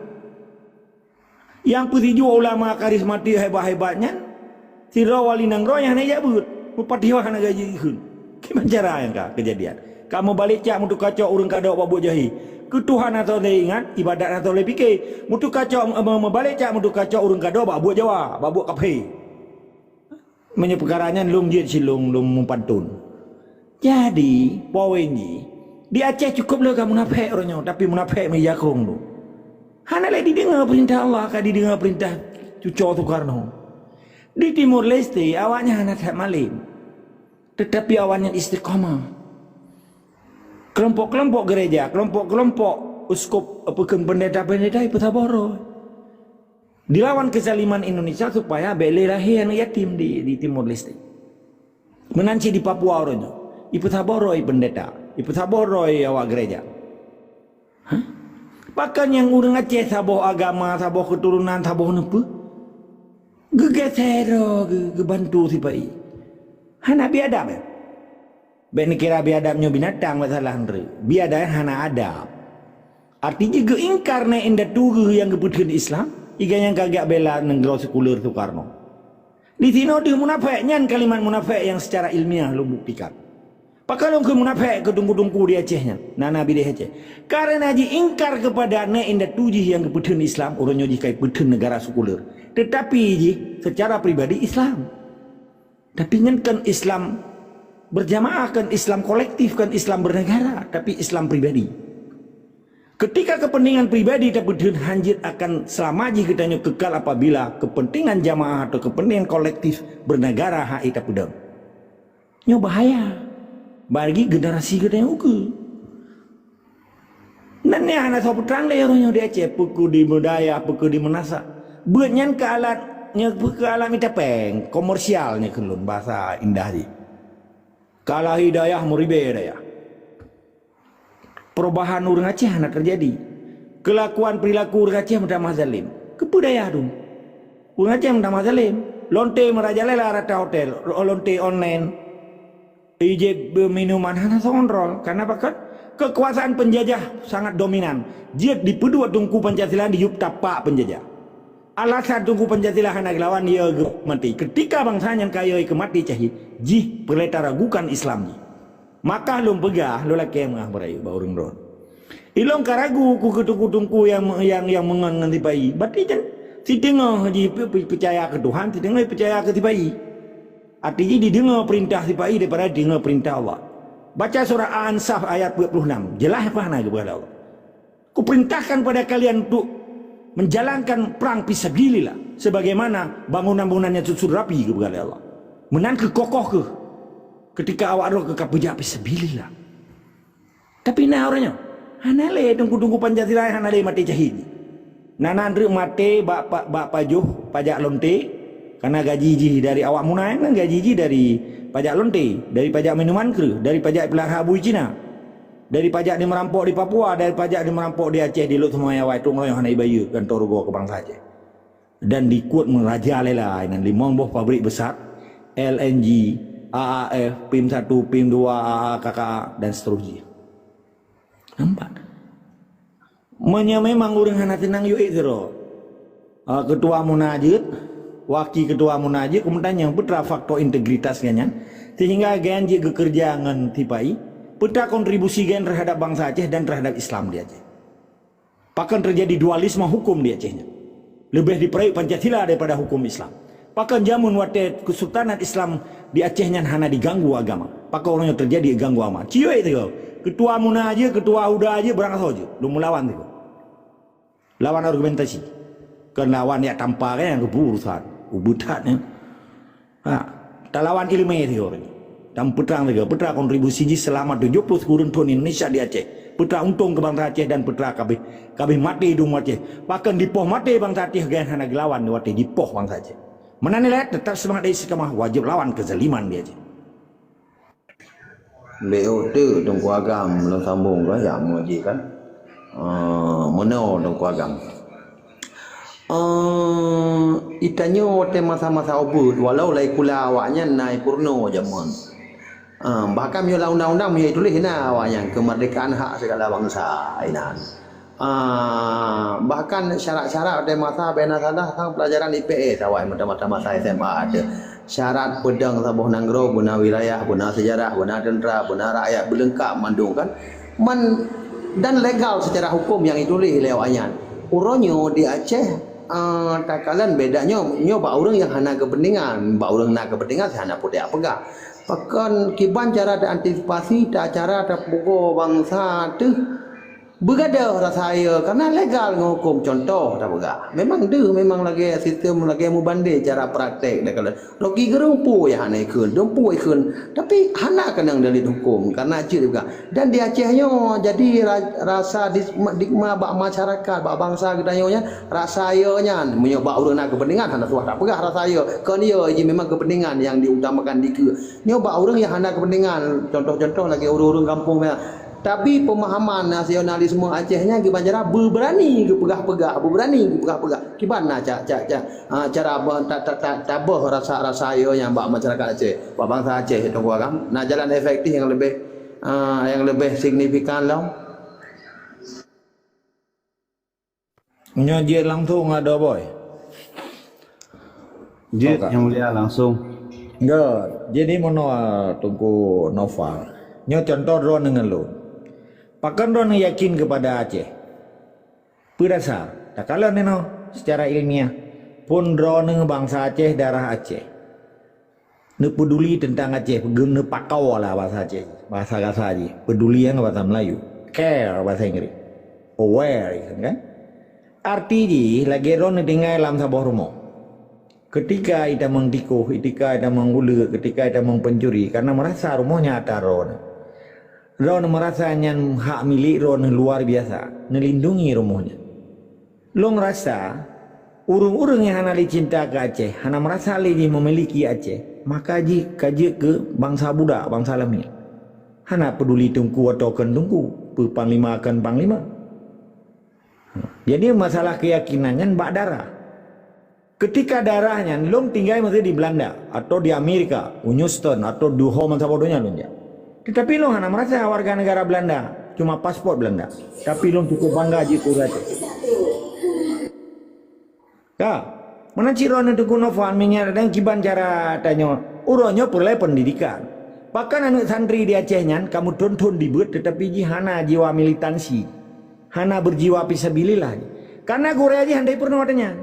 Yang putiju ulama karismatik hebat-hebatnya siro wali nanggro yang hana ijak buah mupatiwa hana gaji ikun. Gimana cara yang kejadian? Kamu balik cak untuk kacau urang kadok babu jahi. Ketuhan atau ingat ibadat atau lepike untuk kacau membalik cak untuk kacau urang kadok babu Jawa babu kape. Menyepekaranya lum jit silung lum mumpantun. Jadi, poinnya di Aceh cukup lah kamu munafik orangnya, tapi munafik mejakong tu. Hana lagi didengar perintah Allah, kadi didengar perintah Cuco Soekarno. Di Timur Leste awaknya anak tak malim, tetapi awaknya istiqamah. Kelompok-kelompok gereja, kelompok-kelompok uskup, pendeta-pendeta itu taboro. Dilawan kezaliman Indonesia supaya beli lahir anak yatim di Timur Leste. Menanci di Papua orangnya. Ibu taboroi pendeta, ibu taboroi awak gereja. Hah? Bahkan yang orang Aceh taboh agama, taboh keturunan, taboh nepe, gegesero, gebantu si pai. Hana biadab ya. Beni kira biadabnya binatang masalah andre. Biadab hana adab. Artinya geingkar na indah tugu yang kebudkan Islam, iga yang kagak bela negara sekuler Soekarno. Di sini dia munafik, nyan kalimat munafik yang secara ilmiah lo buktikan. Pakalong ke munafik ke tungku-tungku di Acehnya, nana bide Aceh. Karena ji ingkar kepada ne indah tuji yang kebudkan Islam, orangnya jika kebudkan negara sekuler. Tetapi ji secara pribadi Islam. Tapi kan Islam berjamaah, kan Islam kolektif, kan Islam bernegara, tapi Islam pribadi. Ketika kepentingan pribadi tak hanjit akan selamaji kitanya kekal apabila kepentingan jamaah atau kepentingan kolektif bernegara hai tak pedang. Nyo bahaya bagi generasi kitanya uke. Nanti anak sopo terang le orangnya di Aceh, puku di budaya, puku di Menasa. Buatnya ke alat minta peng komersialnya kelun bahasa indah di. Kalah hidayah muribe daya. Perubahan orang Aceh nak terjadi. Kelakuan perilaku orang Aceh mudah mazalim. Kebudayaan dong. Orang Aceh mudah mazalim. Lonte merajalela rata hotel, lonte online. Ijib minuman hana sonrol. Karena apa kan? Kekuasaan penjajah sangat dominan. Dia dipedua tungku Pancasila di yup tapak penjajah. Alasan tungku Pancasila hana lawan dia mati. Ketika bangsanya kaya kemati cahi, jih peleta ragukan Islam ji. Maka lu pegah lu laki yang berayu bau ron. Ilong karagu ku ketuku-tungku yang menganti bayi. Berarti kan si tengah ji percaya ke Tuhan, si tengah percaya ke bayi. Artinya didengar perintah si bayi daripada dengar perintah Allah. Baca surah An-Saf ayat 26. Jelas apa nak kepada Allah. Ku perintahkan pada kalian untuk menjalankan perang fisabilillah sebagaimana bangunan-bangunannya susur rapi kepada Allah. Menan ke kokoh ke ketika awak roh ke kapujak fisabilillah. Tapi nah orangnya hanale tunggu-tunggu Pancasila hanale mati jahid. Nana andre mate bak pajuh pajak lonte karena gaji dari awak munai kan gaji dari pajak lonte, dari pajak minuman ke, dari pajak pelahara bui Cina, dari pajak di merampok di Papua, dari pajak di merampok di Aceh, di Lut semua yang itu ngoyo hanai bayu kantor gua ke bangsa Aceh. Dan dikuat merajalela dengan 5 buah pabrik besar, LNG, AAF, PIM 1, PIM 2, AA, KKA dan seterusnya. Nampak? Memang orang hana tenang yuk itu. Ketua munajat, wakil ketua munajat, kemudian yang putra faktor integritasnya, sehingga ganji kekerjaan tipai, putra kontribusi gen terhadap bangsa Aceh dan terhadap Islam di Aceh. Bahkan terjadi dualisme hukum di Acehnya. Lebih diperaih Pancasila daripada hukum Islam. Bahkan jamun waktu Kesultanan Islam di Acehnya hana diganggu agama. Bahkan orangnya terjadi ganggu agama. Cio itu kau. Ketua Muna aja, ketua Uda aja berangkat saja. Lu melawan itu. Lawan argumentasi. Kan lawan ya tanpa kan yang keburusan. Ubutannya. Tak lawan ilmu itu orang. Dan putra juga. Putra kontribusi selama 70 tahun Indonesia di Aceh. Putra untung ke bangsa Aceh dan putra kabeh mati hidung Aceh. Bahkan dipoh mati bangsa Aceh gan hana lawan waktu dipoh bangsa Aceh. Menanilai tetap semangat istiqamah wajib lawan kezaliman dia Aceh. BOT Tungku Agam belum sambung ke yang mengaji kan Tungku Agam itanya waktu masa-masa obud walau lai kula awaknya naik purno jaman bahkan miola undang-undang mio tulis hina awaknya kemerdekaan hak segala bangsa inan bahkan syarat-syarat waktu masa bena salah sang pelajaran IPS awak masa SMA ada syarat pedang sabuh nanggro guna wilayah guna sejarah guna tentera guna rakyat berlengkap mandung kan dan legal secara hukum yang ditulis oleh awaknya uronyo di Aceh takalan bedanya nyo ba urang yang hana kepentingan ba urang nak kepentingan hana putih pegah pakan kiban cara ada antisipasi tak cara ada pokok bangsa tu Bergadah rasaya karena legal dengan hukum. Contoh tak bergak. Memang memang lagi sistem lagi mubanding cara praktek dah kalau rogi gerumpu ya hanai kun, rumpu ikun. Tapi hana kenang dari hukum karena cik juga. Dan di Acehnya jadi rasa digma bak masyarakat, bak bangsa gedanya rasayanya menyobak urang nak kepentingan hana suah tak pegah rasaya. Kan dia je memang kepentingan yang diutamakan di ke. Nyoba urang yang hana kepentingan. Contoh-contoh lagi urang kampung tapi pemahaman nasionalisme Acehnya gimana berani ke pegah-pegah, berani ke pegah-pegah. Gimana cara tabah rasa yang bak masyarakat Aceh, bak bangsa Aceh itu kan. Nah jalan efektif yang lebih signifikan lah. Nyajian langsung ada boy. Jid yang mulia langsung. Enggak, jadi mono tunggu novel. Nyo contoh ron dengan lu. Pakan ron yakin kepada Aceh. Berdasar, tak kalah neno secara ilmiah. Pun ron dengan bangsa Aceh, darah Aceh. Ne peduli tentang Aceh, ne pakau lah bahasa Aceh, bahasa Gasaji. Peduli yang bahasa Melayu, care bahasa Inggris, aware kan? Artinya lagi ron tinggal dalam sebuah rumah. Ketika ida mengtikuh, ketika ida menggula, ketika ida mengpencuri, karena merasa rumahnya ada ron. Ron merasa yang hak milik ron luar biasa, melindungi rumahnya. Lo merasa urung-urung yang hana cinta ke Aceh, hana merasa lagi memiliki Aceh, maka kaji ke bangsa budak, bangsa lamil. Hana peduli tungku atau kan tungku, panglima akan panglima. Jadi masalah keyakinannya bak darah. Ketika darahnya long tinggal masih di Belanda atau di Amerika, Houston atau di Home sabodonya lo ya. Tetapi long hana merasa warga negara Belanda, cuma paspor Belanda. Tapi long cukup bangga jitu saja. Ya, mana ciron itu kuno farmingnya dan kiban cara tanya, uronyo perlu pendidikan. Bahkan anak santri di Acehnya, kamu tonton dibuat tetapi hana jiwa militansi, hana berjiwa fisabilillah. Karena gue aja handai pernah adanya.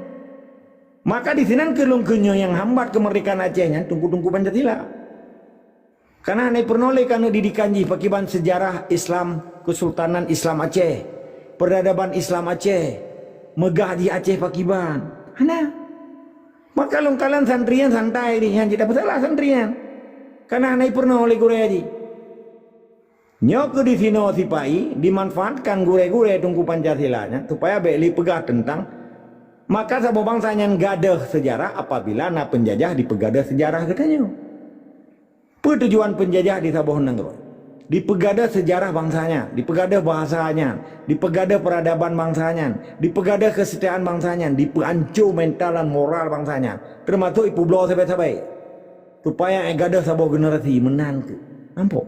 Maka di sini kelung kenyo yang hambat kemerdekaan Acehnya, tunggu-tunggu Pancasila. Karena ini pernah oleh karena didikan pakiban sejarah Islam, Kesultanan Islam Aceh, peradaban Islam Aceh, megah di Aceh pakiban. Hana. Maka longkalan santrian santai ni, yang tidak bersalah santrian. Karena ini pernah oleh gure-gure. Nyok di sini sipai dimanfaatkan gure-gure tunggu Pancasilanya supaya beli pegah tentang maka sebuah bangsa yang gadah sejarah apabila na penjajah dipegadah sejarah katanya. Tujuan penjajah di sebuah negara dipegadah sejarah bangsanya, dipegadah bahasanya, dipegadah peradaban bangsanya, dipegadah kesetiaan bangsanya, dipeancu mental dan moral bangsanya, termasuk ibu belau sampai-sampai supaya gadah sebuah generasi menantu. Nampak?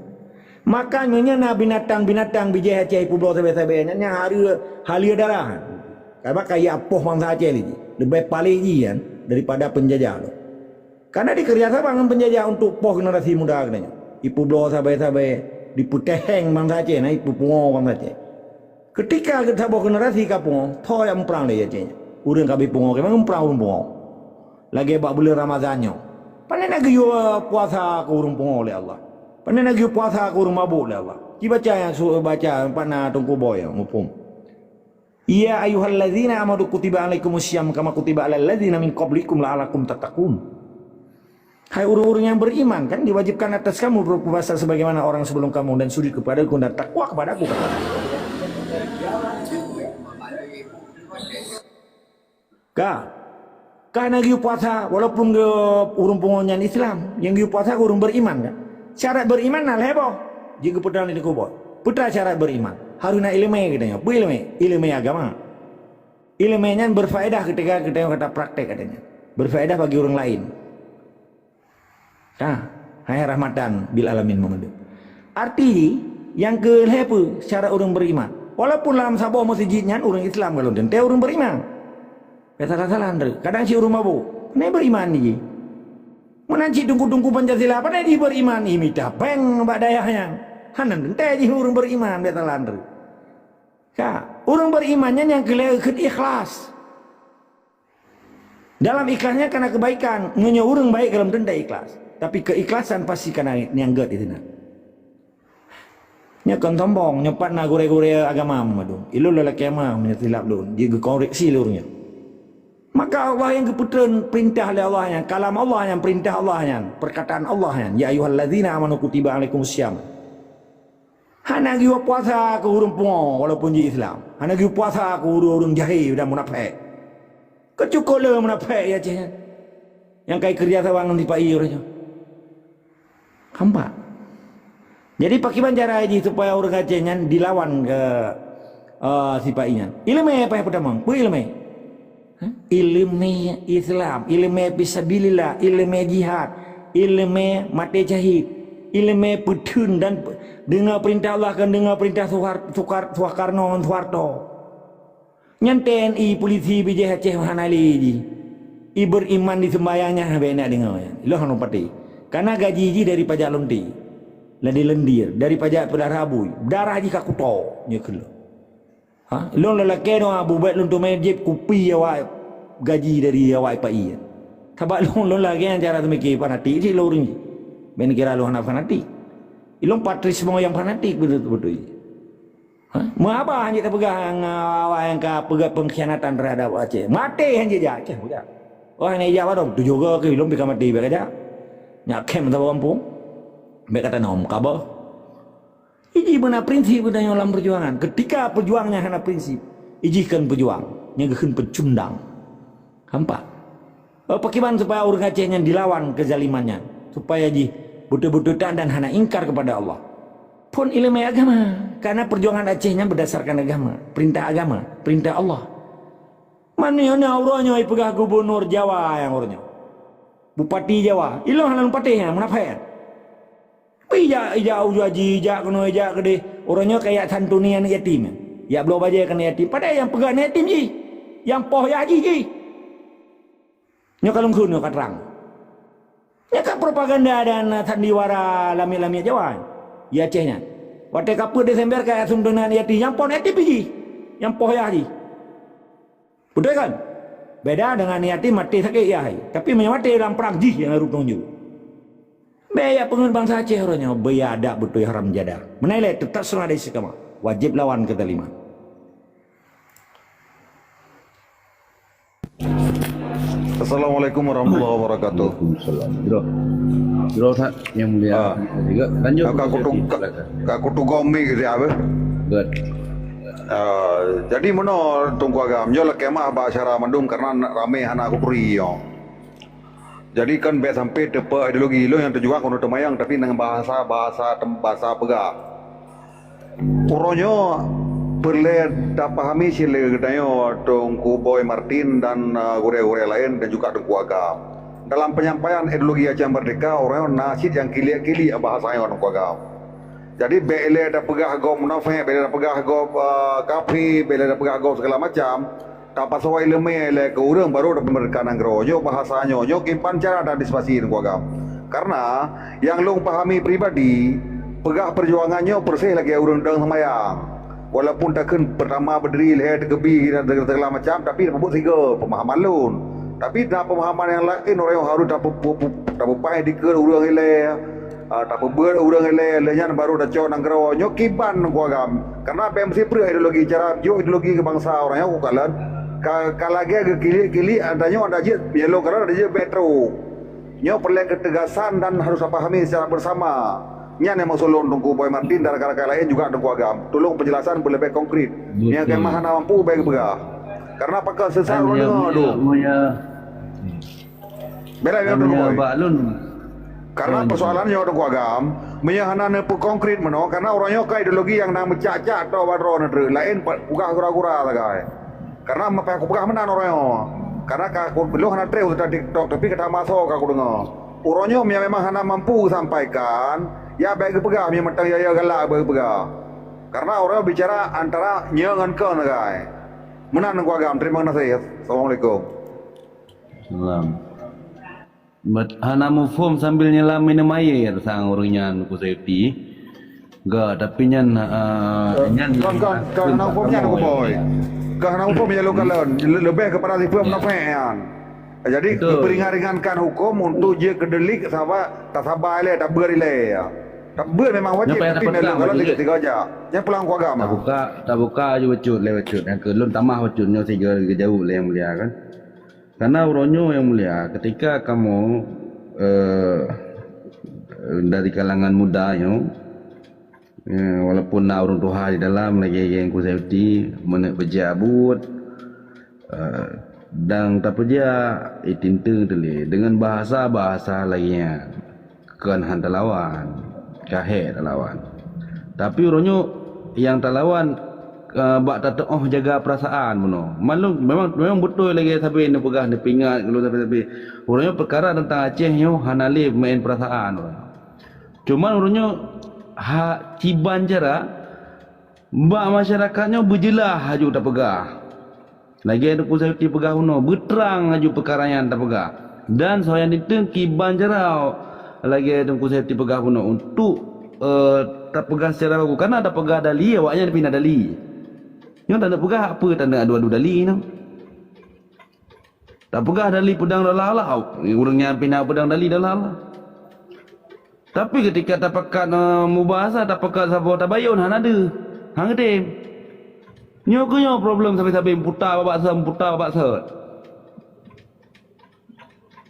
Makanya na binatang-binatang bijaya Aceh ibu belau sampai-sampai nya hari darah. Karena kayak apoh bangsa Aceh ini lebih paling kan daripada penjajah lo. Karena dikerjasama dengan penjajah untuk poh generasi muda katanya. Ipu belau sabai-sabai diputeheng bangsa Aceh, nah ipu pungo bangsa Aceh. Ketika kita bawa generasi kapung, toh yang perang dia Acehnya. Urang kabi pungo, kemang perang urang pungo. Lagi bak bulan Ramazannya. Panen lagi puasa ke urang pungo oleh Allah. Panen lagi puasa ke urang mabuk oleh Allah. Dibaca yang baca pana tungku boy ngupum. Ya ayyuhalladzina amanu kutiba alaikumussyam kama kutiba alal ladzina min qablikum la'alakum tattaqun. Hai orang-orang yang beriman kan diwajibkan atas kamu berpuasa sebagaimana orang sebelum kamu dan sujud kepadaku dan takwa kepadaku kata. Karena giu puasa walaupun ge urung pungonyan Islam yang giu puasa urung beriman kan. Syarat beriman nah lebo. Jika putra ini kubur. Putra syarat beriman. Haruna ilmu katanya. Bu ilmu agama. Ilmunya berfaedah ketika kita kata praktek katanya. Berfaedah bagi orang lain. Nah, hai rahmatan bil alamin Muhammad. Arti yang ke-11 secara orang beriman. Walaupun dalam sabuah masjidnya orang Islam kalau dan teh orang beriman. Kata-kata andre. Kadang si orang mabuk. Ini beriman ni. Menanci tunggu-tunggu Pancasila apa ni beriman ni minta peng bak dayahnya. Hanan teh ji orang beriman kata andre. Ka, orang berimannya yang ke-11 ikhlas. Dalam ikhlasnya karena kebaikan, ngenyo orang baik dalam tenda ikhlas. Tapi keikhlasan pasti kena nianggat itu. Nya kan tombong nyepat na gore-gore agama madu. Ilu lelaki mah menyetilap dun. Dia koreksi lurnya. Maka Allah yang keputusan perintah oleh Allah yang kalam Allah yang perintah Allah yang perkataan Allah yang ya ayyuhalladzina amanu kutiba alaikumussyam. Hana giwa puasa ke urung pungo walaupun di Islam. Hana giwa puasa ke urung jahil dan munafik. Kecukulah munafik ya ceh. Yang kai kerja sawang di pai orangnya. Hampa. Jadi pakiban cara haji supaya orang Acehnya dilawan ke si painya. Ilmu apa yang pertama? Ilmu. Ilmu Islam, ilmu fisabilillah, ilmu jihad, ilmu mati syahid, ilmu petun dan dengar perintah Allah kan dengar perintah Soekarno dan Soeharto. Nyan TNI polisi bijak Aceh hanali ji. Beriman di sembayangnya benak dengar ya. Lo hanu pati. Karena gaji dari pajak lonti. Ladi lendir dari pajak pada rabu. Darah ji kakuto nyekelo. Ha? Lo lelaki no abu bet luntu majib kupi awak gaji dari awak pai. Tabak lo lagi yang cara tu mikir fanatik si lo ringi. Ben kira lo hana fanatik. Ilong patrisme yang fanatik betul-betul. Ha? Mau apa hanya terpegang awak yang pegang pengkhianatan terhadap Aceh. Mati hanya je Aceh budak. Oh ini jawab dong. Tu juga ke ilong bika mati beka. Nyak kem tahu kampung. Beka kata nom kabah. Iji benar prinsip budaya dalam perjuangan. Ketika perjuangnya hana prinsip, ijikan perjuang, nyegeun pecundang. Hampa. Pakiban supaya orang Acehnya dilawan kezalimannya, supaya ji betul-betul dan hana ingkar kepada Allah. Pun ilmu agama, karena perjuangan Acehnya berdasarkan agama, perintah Allah. Mana yang orangnya pegah gubernur Jawa yang orangnya, bupati Jawa, ilang halan bupatinya munafik. Ija ujaji kono ija kede orangnya kayak santunian yatim. Ya belum baca kan yatim. Padahal yang pegang yatim ji, yang poh ya ji. Nya kalung kun nya katrang. Nya ka propaganda dan sandiwara lami-lami Jawa. Ya Acehnya. Waktu kapur Desember kayak santunan yatim, yang poh yatim ji. Yang poh ya ji. Betul kan? Beda dengan yatim mati sakit ya. Tapi mati dalam perang ji yang harus tunjuk. Baya pengen bangsa Aceh orangnya beyadak betul haram jadah. Menilai tetap sengaja sekama. Wajib lawan keteliman. Assalamualaikum warahmatullahi wabarakatuh. Jero tak yang mulia. Juga lanjut. Kak kutu gomi gitu ya apa? Good. Jadi mana tunggu agam jo lah kemah bahasa mandum karena rame hana aku priyo. Jadi kan bet sampai tepa ideologi lo yang terjuang kono temayang tapi dengan bahasa pegah. Uronyo perle tak pahami sile gedayo Tungku Boy Martin dan gure-gure lain dan juga Tungku Agam. Dalam penyampaian ideologi Aceh Merdeka orang nasid yang kili bahasanya Tungku Agam. Jadi bele ada pegah agam munafik, bele ada pegah agam kafir, bele ada pegah agam segala macam. Tapas awak ilmu ele ke urang baru dapat mereka nangronyo bahasanya nyo kimpan cara dan dispasi Tungku Agam. Karena yang long pahami pribadi pegah perjuangannya persih lagi urang deng semayang. Walaupun takkan pertama berdiri leher kebi dan segala macam tapi dapat tiga pemahaman lun. Tapi dah pemahaman yang lain orang yang harus dapat pai dikir urang ele. Tak ber urang ele lehan baru dah cok nangronyo kimpan Tungku Agam. Karena apa mesti ideologi cara ideologi kebangsa orangnya ku kalan. Kalau lagi agak kili adanya ada je yellow karena ada je metro. Nyo perlu ketegasan dan harus pahami secara bersama. Nya memang solon Tungku Boy Martin dan rakan-rakan lain juga Tungku Agam. Tolong penjelasan lebih konkret. Nya kemah hana mampu baik begah. Karena pakal sesat orang aduh. Bela yang Tungku Boy. Karena persoalannya Tungku Agam, menyahana nepu konkret meno karena orangnya ke ideologi yang nak mencacak atau wadro lain buka kura-kura lagai. Karena apa aku pegah menan orangnya. Karena aku belum hana treu sudah TikTok tapi kata masuk aku dengar. Orangnya memang hana mampu sampaikan, ya baik pegah memang mentang ya galak baik pegah. Karena orang bicara antara nyengan ke nagai. Menan Tungku Agam, terima kasih. Assalamualaikum. Salam. Hana mufum sambil nyelam minum air sang orangnya ku safety. Ga tapi nyan kan hukumnya Tungku Boy. Karena hukum ya lokalan lebih kepada tipe munafikan. Jadi beringan-ringankan hukum untuk dia kedelik sahabat tak sabar le tak berile ya. Tak ber memang wajib Nyampe tapi dapat melok pelang kalau wajib. 3 aja. Yang pulang ku agama. Tak buka aja wacut lewat wacut. Yang ke lun tamah wacutnya 3 jauh lah yang mulia kan. Karena uronyo yang mulia ketika kamu dari kalangan muda walaupun nak urung Tuhan di dalam lagi yang ku safety menek berjabut dan tak perja itintu tuli dengan bahasa laginya kan hantalawan kahe talawan tapi uronyo yang talawan bak tak jaga perasaan mono memang betul lagi sampai ni pegah ni pingat kalau tapi uronyo perkara tentang Aceh nyo hanali main perasaan cuman uronyo ciban cara mbak masyarakatnya berjelah haju tak pegah lagi ada pusat pegah uno berterang haju perkara yang tak pegah dan saya itu kiban cara lagi ada pusat pegah uno untuk tak pegah secara bagus karena ada pegah dali awaknya ada pindah dali yang tak ada pegah apa tak ada adu-adu dali no tak pegah dali pedang dalah urangnya pindah pedang dali dalah tapi ketika tak pekat mubahasa tak pekat sabo tabayun han ada hang dem nyo problem sampai putar babak se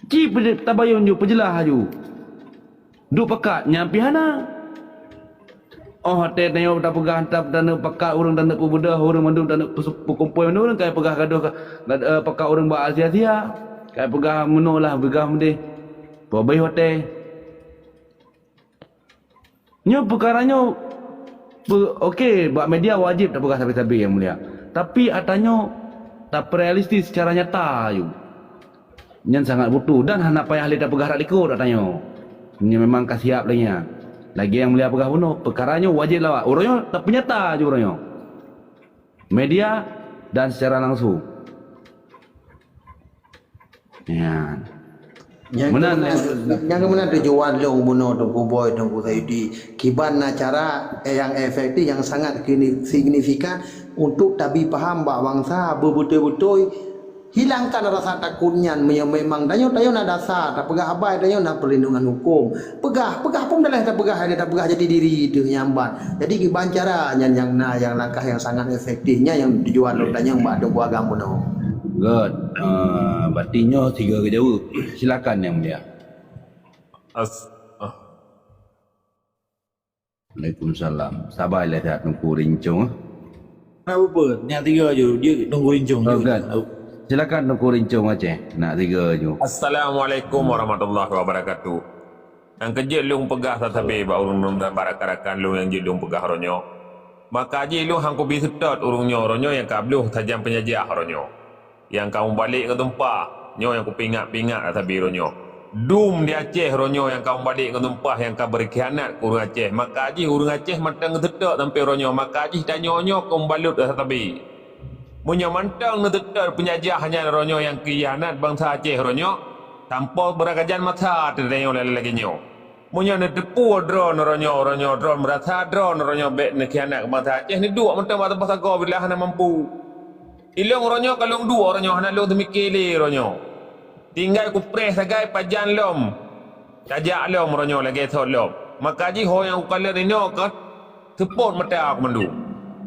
ci tabayun ju pejelah ju duk pekat nyampi hana oh te nyo tak pegah tak dana pekat urang dana pubudah urang mandu dana pukumpul mandu urang kai pegah gaduh pekat urang ba sia-sia kai pegah menulah pegah mendeh pobai hotel nyo perkaranya okey buat media wajib tak pegah sampai yang mulia tapi atanya tak realistis secara nyata you nyan sangat butuh dan hana payah le tak pegah rak likut atanya ni memang kasiap lainnya lagi yang mulia pegah bunuh perkaranya wajib lawak orangnya tak penyata je orangnya media dan secara langsung ya Yang mana tujuan long bunuh Tengku Boy Tengku Saidi kiban cara yang efektif yang sangat signifikan untuk tabi paham bak bangsa betul-betul hilangkan rasa takutnya memang danyo nak dasar tak pegah abai danyo nak perlindungan hukum pegah pun dah tak pegah jadi diri itu nyambat jadi kiban cara yang langkah yang sangat efektifnya yang tujuan long danyo bak Tengku agama no good batinya 3 ke jauh silakan yang mulia Waalaikumsalam sabarlah tak tunggu rincung Apa? Yang 3 je. Dia tunggu rincung. Silakan tunggu rincung Aceh. Nak 3 je. Assalamualaikum warahmatullahi wabarakatuh. Yang kejut lung pegah tetapi ba urung dan barakarakan lung yang jilung pegah ronyo. Maka ji lung hang kubi setot urungnya ronyo yang kabluh tajam penyajiah ronyo. Yang kamu balik ke tempat nyo yang kupingat-pingat tetapi ronyo. Dum di Aceh ronyo yang kamu balik ke tempat yang kau berkhianat ke urung Aceh. Maka ji urung Aceh matang setot sampai ronyo. Maka ji tanya-nyo kau balut tetapi punya mantang netetar penjajah hanya ronyo yang kianat bangsa Aceh ronyo tanpa beragajan mata terdenyo lagi nyo punya netepu drone ronyo drone merasa drone ronyo bet nekianat bangsa Aceh ni dua mantang mata bahasa kau bila hana mampu ilong ronyo kalong dua ronyo hana lo demikili ronyo tinggal ku pres sagai pajan lom tajak lom ronyo lagi thot lom maka ji ho yang ukala rinyo ka tepot mata aku mandu.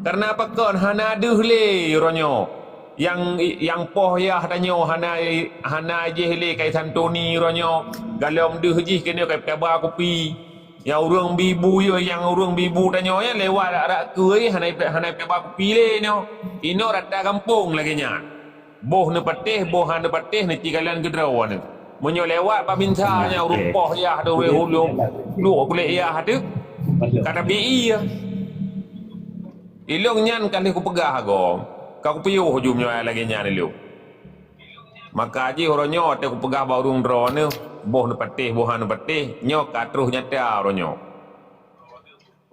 Karena apa kan hana dehle ronyo yang poh ya tanyo hana je le kai santoni ronyo galom deh ji kene kai kaba kopi yang urang bibu yo yang urang bibu tanyo ya lewat arak kuai hana kaba kopi le no ino rata kampung lagi nya boh ne patih boh hana patih ne tigalan gedrawan menyo lewat paminsa nya urang poh ya do we hulung lu kulit ya hadu kata bi ya ilong nyan kali ku pegah go kau piu hujumnya lagi nyan ilong maka ji ronyo te ku pegah baurung drone boh ne patih boh ne patih nyok katruh nyata ronyo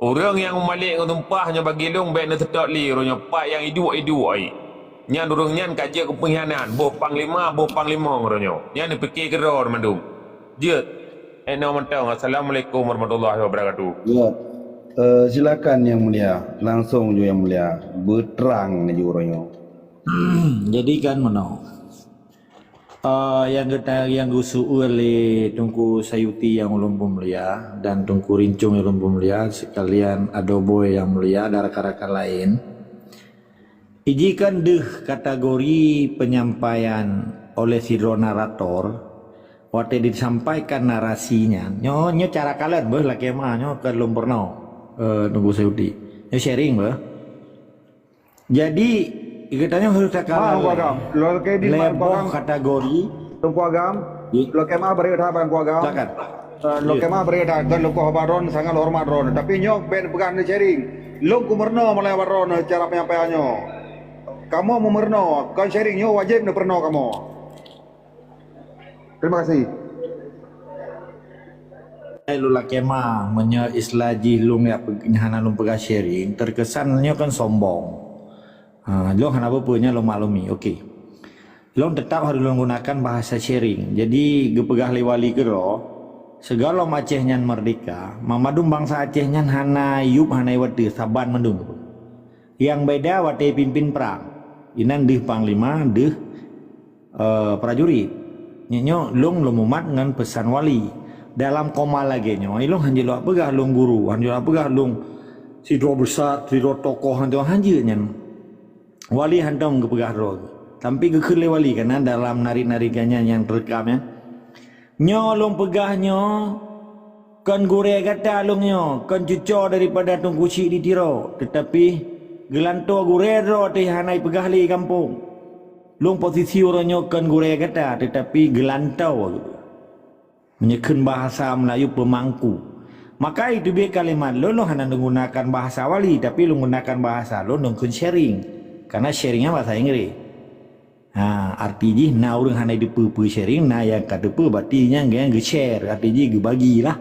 orang yang malik ke tumpahnya bagi ilong baik ne setok li ronyo pak yang idu ai nyan urang nyan kaje ku pengkhianat boh panglima ronyo nyan fikir geror mandum je eno mentang assalamualaikum warahmatullahi wabarakatuh ya silakan yang mulia langsung je yang mulia berterang je orangnya Jadi kan mana yang gusu oleh Tungku Sayuti yang ulun mulia dan Tungku Rincung yang ulun mulia, sekalian Adoboy yang mulia dan rekan-rekan lain. Ijikan deh kategori penyampaian oleh si narator waktu disampaikan narasinya nyo cara kalian beh laki mah nyo kan belum pernah Tungku Sayuti nyo sharing beh. Jadi ikatnya harus Mak Agam, lo ke di leboh kategori Tungku Agam, lo ke mah beri dah Tungku Agam. silakan. Lo ke mah beri dah kan lo ko habaron sangat hormat ron, tapi nyok ben pegang ni sharing. Lo kumerno mulai habaron cara penyampaiannya. Kamu memerno, kan sharingnya wajib ne perno kamu. Terima kasih. Lu laki mah menyo islaji lu nggak hana lu pegang sharing terkesannya kan sombong. Lo hana punya lo maklumi, oke. Lo tetap harus menggunakan bahasa sharing. Jadi gepegah liwali kero segala Aceh nyan merdeka, mamadum bangsa Aceh nyan hana yup hana wati saban mendung. Yang beda wati pimpin perang. Inan deh panglima, deh prajurit. Nyenyo long lo mumat dengan pesan wali. Dalam koma lagi nyo, ilong hanjil lo pegah long guru, hanjil lo pegah long si dua besar, si dua tokoh hanjil nyan. Wali handong kepegah roh. Tapi kekele wali karena dalam narik-narikannya yang terekamnya. Nyo long pegah nyo kan gore kata long nyo kan cuco daripada tunggu si di tiro. Tetapi gelanto gore ro teh hanai pegah li kampung. Long posisi orangnya kan gore kata tetapi gelantau. Menyekun bahasa Melayu pemangku. Maka itu biar kalimat lo hanya menggunakan bahasa wali tapi lo menggunakan bahasa lo nongkun sharing. Karena sharingnya bahasa Inggris. Artinya na orang hanya dipu sharing, na yang kadepu berarti yang share, artinya bagi lah.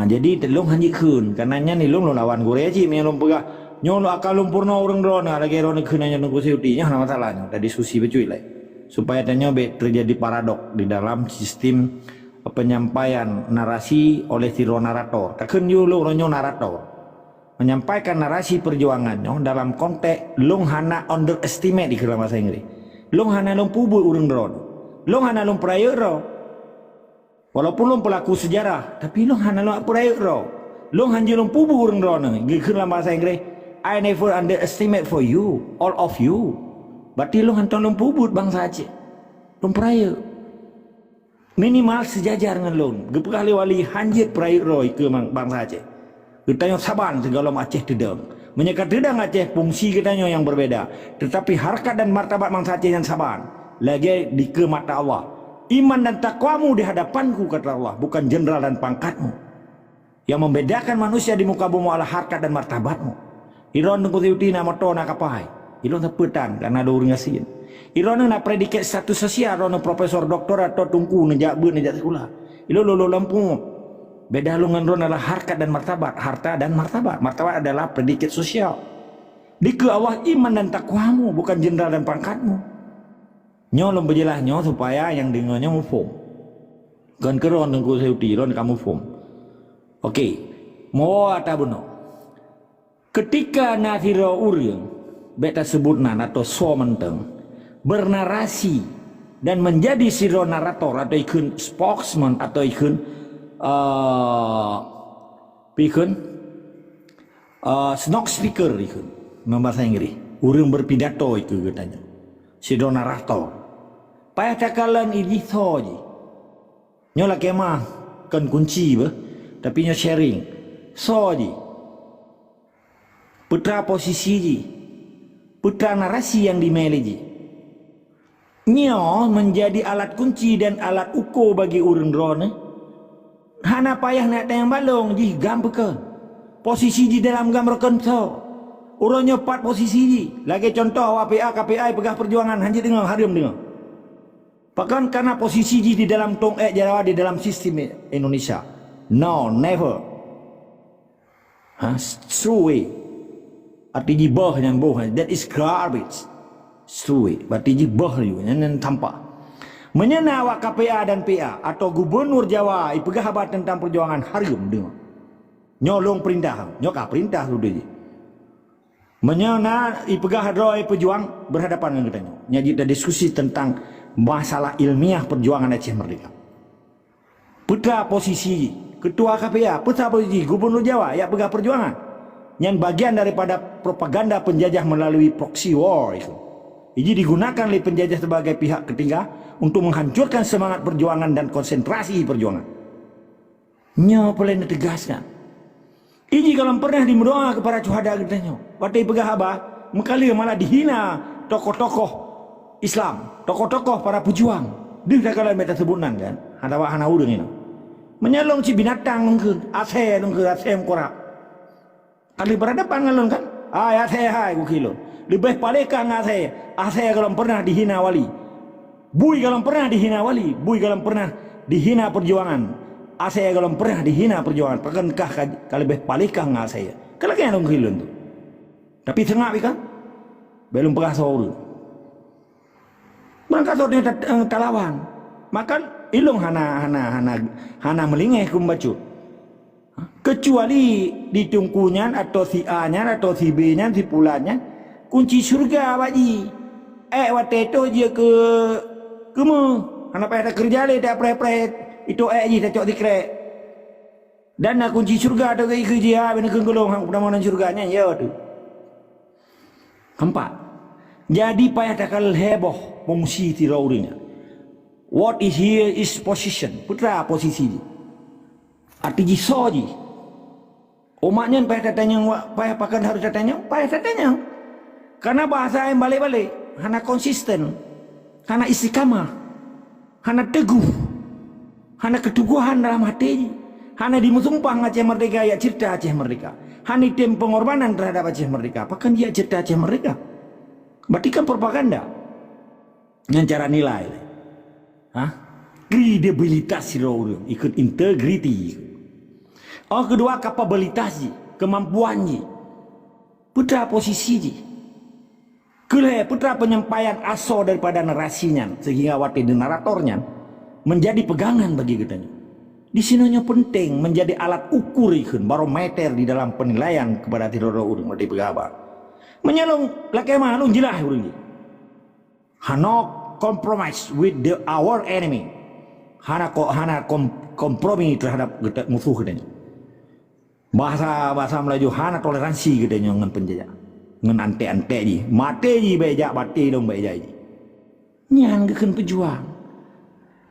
Jadi telung hanya kun, karena ni long lawan gore aja, melong pegah, nyolo akal lumpurna orang drone, lagi drone kun hanya nunggu seutinya, hana masalahnya. Tadi diskusi becuy lah, supaya tanya terjadi paradok di dalam sistem penyampaian narasi oleh si narator. Takkan yulo ronyo narator. Menyampaikan narasi perjuangannya dalam konteks long hana underestimate di dalam bahasa Inggris. Long hana long pubul urang drone. Long hana long prayero. Walaupun long pelaku sejarah, tapi long hana long prayero. Long hanji long pubul urang drone. Di dalam bahasa Inggris, I never underestimate for you, all of you. Berarti long hantar long pubul bangsa Aceh. Long prayer. Minimal sejajar dengan long. Gepekali wali hanjit prayero ke bangsa Aceh. Kita saban segala Aceh dedang. Menyekat dedang Aceh fungsi kita yang berbeda. Tetapi harkat dan martabat bangsa Aceh yang saban. Lagi di ke mata Allah. Iman dan takwamu di hadapanku kata Allah. Bukan jenderal dan pangkatmu. Yang membedakan manusia di muka bumi adalah harkat dan martabatmu. Iron tunggu tiuti nama to nak kapai. Iron sepetan karena ada orang asin. Iron nak predikat status sosial. Iron profesor doktor atau tungku nejak sekolah. Iron lolo lampu. Beda lu ngendron adalah harkat dan martabat. Harta dan martabat. Martabat adalah predikat sosial. Di ke Allah iman dan takwamu. Bukan jenderal dan pangkatmu. Nyo lom berjelas nyo supaya yang dengannya mufum. Kan keron tengku seuti. Ron kamu fum. Okey. Mau atau benar. Ketika nafiro uriang. Beta sebutnan atau so menteng. Bernarasi. Dan menjadi siro narator. Atau ikun spokesman. Atau ikun snog speaker ikut bahasa Inggris urang berpidato itu katanya si narator payah cakalan ini soji nyola kemah kan kunci bah tapi nyo sharing soji putra posisi ji putra narasi yang dimiliki ji nyo menjadi alat kunci dan alat ukur bagi urang drone. Hana payah nak tayang balong ji gambarkan posisi di dalam gambarkan so urangnya 4 posisi ji lagi contoh WPA KPI pegah perjuangan hanji dengar harium dengar bahkan karena posisi ji di dalam tong Jawa di dalam sistem Indonesia no never true way arti ji bah yang boh that is garbage true way berarti ji bah you yang tampak menyenawa KPA dan PA atau Gubernur Jawa ipegah habat tentang perjuangan harium dengar nyolong perintah nyokah perintah sudah je menyana ipegah hadroi pejuang berhadapan dengan kita nyaji diskusi tentang masalah ilmiah perjuangan Aceh Merdeka. Putra posisi Ketua KPA, putra posisi Gubernur Jawa yang pegang perjuangan. Yang bagian daripada propaganda penjajah melalui proxy war itu. Ini digunakan oleh penjajah sebagai pihak ketiga untuk menghancurkan semangat perjuangan dan konsentrasi perjuangan. Nyo boleh ditegaskan. Ini kalau pernah dimendoa kepada syuhada katanya. Waktu pegah abah, mengkali malah dihina tokoh-tokoh Islam, tokoh-tokoh para pejuang. Dia dah kalau mereka sebutan kan, ada wahana udang ini. Menyalong si binatang mungkin, Aceh mengkorak. Kali berhadapan ngalon kan, Aceh hai kilo. Lebih paleka Aceh, Aceh kalau pernah dihina wali. Bui kalau pernah dihina wali, bui kalau pernah dihina perjuangan. Aceh kalau pernah dihina perjuangan, pakankah kalau lebih paleka Aceh? Kalau kan dong kilo tu. Tapi tengah kan, belum pernah sahur. Berangkat sorenya talawan, makan ilung hana melingeh kumbacu. Kecuali ditungkunya atau si A-nya atau si B-nya, si pulanya, kunci surga baji. Waktu itu dia ke mu, hana payah kerja le tak pret itu je tak cok dikrek. Dan nak kunci surga atau kerja bina kenggolong hang permohonan surganya ya tu. Keempat. Jadi payah takal heboh fungsi tirauringnya. What is here is position. Putra posisi. Arti jisoji. Umatnya payah tanya, payah pakan harus tanya, payah tanya. Karena bahasa yang balik-balik, hana konsisten, hana istiqamah, hana teguh, hana keteguhan dalam hati, hana dimusumpang Aceh Merdeka ya cerita Aceh Merdeka, hana tim pengorbanan terhadap Aceh Merdeka, apakah dia cerita Aceh Merdeka? Berarti kan propaganda dengan cara nilai, kredibilitas orang, ikut integriti. Oh kedua kapabilitas, kemampuan, putra posisi, putra penyampaian aso daripada narasinya sehingga waktu naratornya menjadi pegangan bagi kita. Di sininya penting menjadi alat ukur barometer di dalam penilaian kepada tiroro urang mati pegabar. Menyalong laki malung jelas urang. Hana compromise with our enemy. Hana kompromi terhadap musuh kita. Bahasa Melayu hana toleransi katanya dengan penjajah. Dengan ante-ante ji. Mati ji bejak mati dong bejak ji. Nyang kekan pejuang.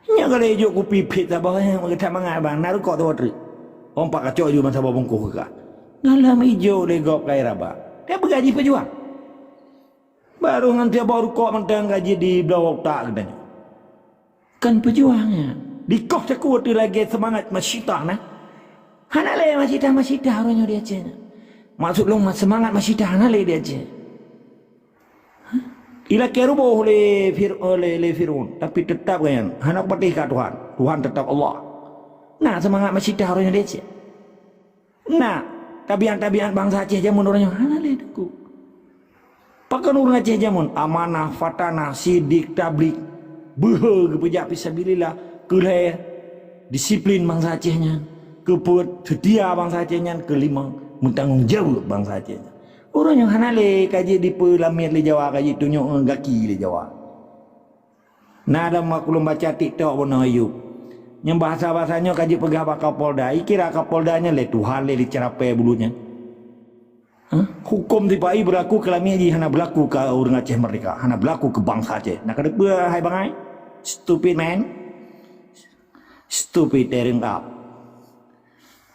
Nyang kalau ejok ku pipit sabah yang mengata mengabang naru kok tu watri. Om pak kacau ju masa babongku ke. Ngalam ijo legop kai raba. Dia bergaji pejuang. Baru nanti baru kok mentang gaji di blawak tak katanya. Kan pejuangnya. Di kok cakut lagi semangat masyitah nah. Hana le masita orangnya dia Aceh. Maksud long semangat masita hana le dia Aceh. Ila keruboh le Fir'aun, tapi tetap kan hana patih ka Tuhan tetap Allah. Nah semangat masita orangnya dia Aceh. Nah tabiat bangsa Aceh jamun orangnya hana le deku. Pakan orang Aceh jamun amanah, fatanah, sidik, tablik, behe kepejak fisabilillah, keleh disiplin bangsa Acehnya. Keput setia bangsa Acehnya, kelima mentanggung jawab bangsa Acehnya. Orang yang hanale kaji di pelamir di Jawa kaji tunjuk gaki di Jawa. Nah dalam maklum baca TikTok pun ayub. Yang bahasa-bahasanya kaji pegah bakal Kapolda. Kira Kapoldanya le Tuhan le dicerapai bulunya. Hukum tipai berlaku kelami aja hana berlaku ke orang Aceh Merdeka, hana berlaku ke bangsa Aceh. Nak ada apa hai bangai? Stupid man. Stupid tearing up.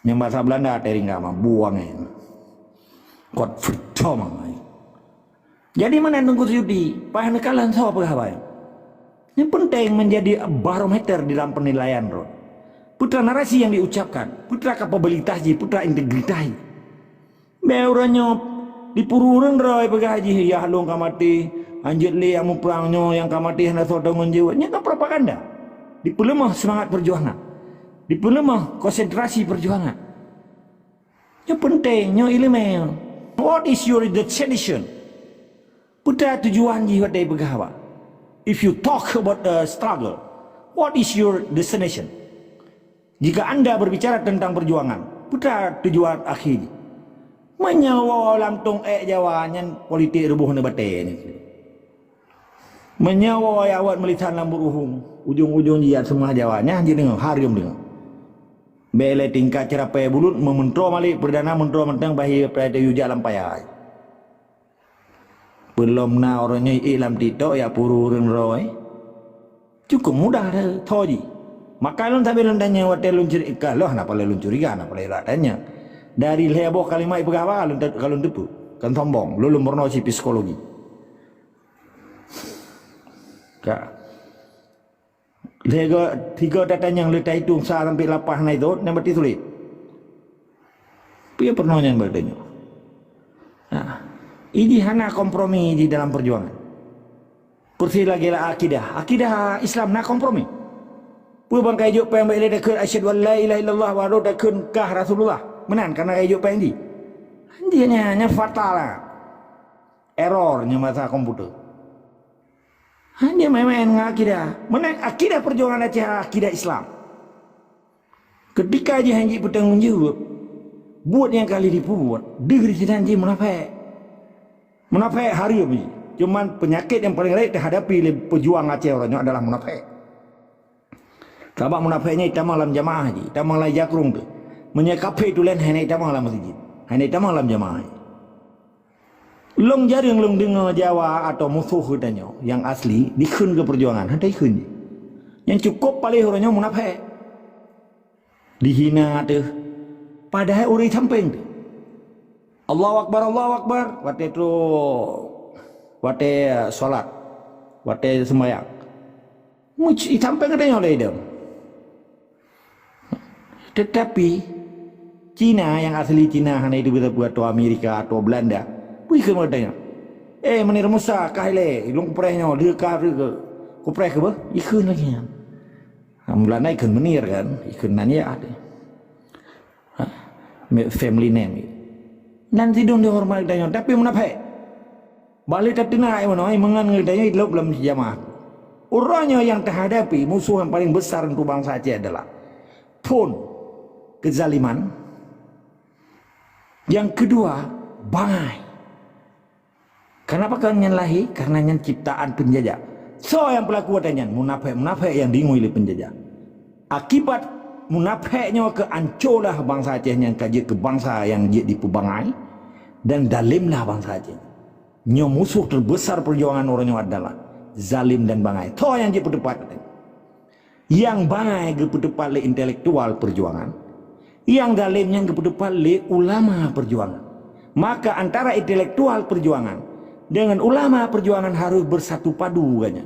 Yang bahasa Belanda tearing up buang kot freedom. Jadi mana tunggu judi? Payah nekalan sawa pegawai. Yang penting menjadi barometer di dalam penilaian roh. Putra narasi yang diucapkan, putra kapabilitas, putra integritas. Beuranya dipururun roy pegaji ya halung kamati anjir le yang perangnya yang kamati hendak sodongon jiwanya kan propaganda. Dipelemah semangat perjuangan. Dipelemah konsentrasi perjuangan. Yang pentingnya ilmu. What is your destination? Putra tujuan jiwa dari pegawa. If you talk about the struggle, what is your destination? Jika anda berbicara tentang perjuangan, putra tujuan akhir. Menyawa lamtung Jawa nyan politik rubuh ne bate ni. Menyawa awak melihat lambu ruhung. Ujung-ujung jiat semua Jawanya jadi dengar harium dengar. Bele tingkat cerapai bulut mementro malik perdana mentro mentang bahi pada yujak lampayai. Belum na orangnya ilam tito ya puru roy. Cukup mudah dah thoji. Maka lun tapi lun tanya wat lun curiga loh kenapa lun curiga kenapa lun tanya. Dari lebo kalimat pegawa lun kalau depu kan sombong lu pernah si psikologi. Kak. Tiga data yang letak hitung sampai 8 naik tu yang berarti sulit. Dia pernah yang bertanya. Nah, ini hana kompromi di dalam perjuangan. Kursi lagi lah akidah Islam nak kompromi. Puan kayu peng baik dekat asyhadu an la ilaha illallah wa dekat kah Rasulullah. Menan karena kayu peng di. Dia nya fatal lah. Errornya masa komputer. Hanya main akidah. Mana akidah perjuangan Aceh akidah Islam. Ketika Haji Hanji bertanggung jawab, buat yang kali dibuat, degri Haji munafik. Munafik hari ini. Cuman penyakit yang paling lain dihadapi oleh pejuang Aceh orangnya adalah munafik. Sebab munafiknya hitam malam jamaah Haji, hitam malam jakrung tu. Menyekapi tu lain hanya hitam malam masjid, hanya hitam malam jamaah. Long jaring long dengar Jawa atau musuh katanya yang asli dikun ke perjuangan ada ikun. Yang cukup paling orangnya munafik. Dihina tu. Padahal uri samping tu. Allahu Akbar. Waktu itu solat. Waktu sembahyang. Muci samping katanya oleh dia. Tetapi Cina yang asli Cina hanya itu bisa buat atau Amerika atau Belanda. Wih kemudian, menir Musa kahile, ilung kuprehnya, dia kah ke, kupreh ke bah, ikun lagi kan. Mulanya ikun menir kan, ikun nanya ada. Family name. Nanti dong dia hormat tanya, tapi munafik. Balik tak tenai mana, mengan tanya itu belum jamaah. Orangnya yang terhadapi musuh yang paling besar untuk bangsa Aceh adalah pun kezaliman. Yang kedua, bangai. Kenapa kan yang lahir? Karena yang ciptaan penjajah. So yang pelaku katanya munafik yang diingui oleh penjajah. Akibat munafiknya keanculah bangsa Aceh yang kaji ke bangsa yang dia dipubangai dan dalimlah bangsa Aceh. Nyo musuh terbesar perjuangan orangnya adalah zalim dan bangai. So yang dia berdebat katanya. Yang bangai berdebat le intelektual perjuangan. Yang zalimnya berdebat le ulama perjuangan. Maka antara intelektual perjuangan dengan ulama perjuangan harus bersatu padu katanya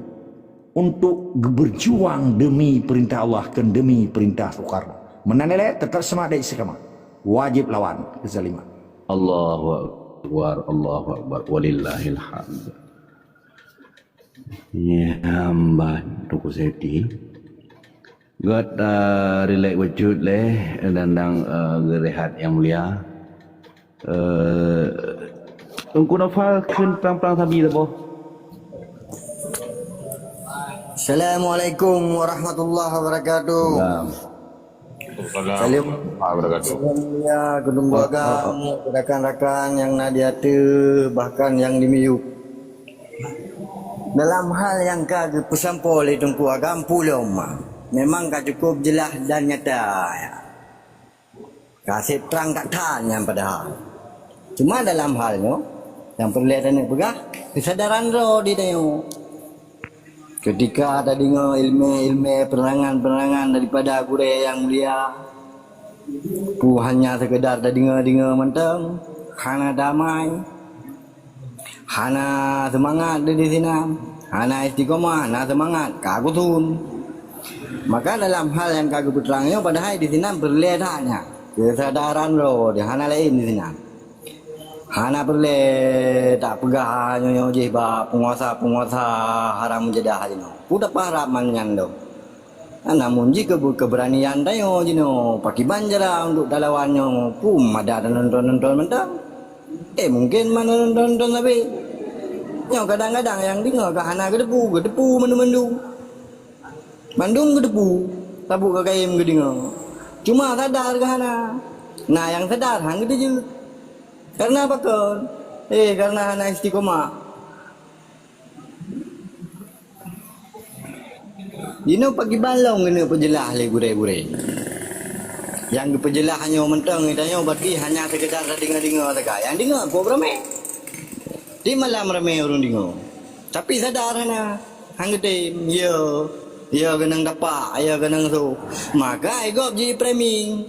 untuk berjuang demi perintah Allah dan demi perintah Soekarno. Menanilai tetap semangat dan istiqamah. Wajib lawan kezaliman. Allahu Akbar, walillahil hamd. Ya hamba tuku seti. God relax wujud leh dandang gerehat yang mulia. Tunggu nafal kun perang sabi dah boh. Assalamualaikum warahmatullahi wabarakatuh. Assalamualaikum warahmatullahi wabarakatuh. Ya, gedung agam, rekan-rekan yang nadiatu bahkan yang di Miyuk. Dalam hal yang kagak pesampo oleh Tungku Agam pulau mah, memang kagak cukup jelas dan nyata. Ya. Kasih terang tak tanya padahal. Cuma dalam halnya yang perlihatannya pegah kesadaran roh di dayo. Ketika ada dengar ilmu penerangan daripada guru yang mulia, hanya sekedar ada dengar mentang, hana damai, hana semangat di sini, hana istiqomah, hana semangat, kagutun. Maka dalam hal yang kagak berterangnya padahal di sini perlihatannya kesadaran roh di hana lain di sini. Hana perle tak pegah nyonya je ba penguasa haram menjadah jino. Pudak paharap manyan do. Namun jika keberanian dayo jino paki banjara untuk dalawannya pum ada nonton mentang. Mungkin mana nonton tapi nyo kadang-kadang yang dengar ke hana gedepu mendu. Bandung gedepu tabuk ke kaim gedengar. Cuma sadar ke hana. Nah yang sadar hang gede je. Karena apa kan? Karena anak istiqomah. Jino pagi balong kena perjelas le gure-gure. Yang perjelas hanya mentang tanya bagi hanya sekedar dengar-dengar saja. Yang dengar kau beramai. Di malam ramai orang dengar. Tapi sadar na hang gede ya kenang dapat, ya kenang tu. Maka igop ji framing.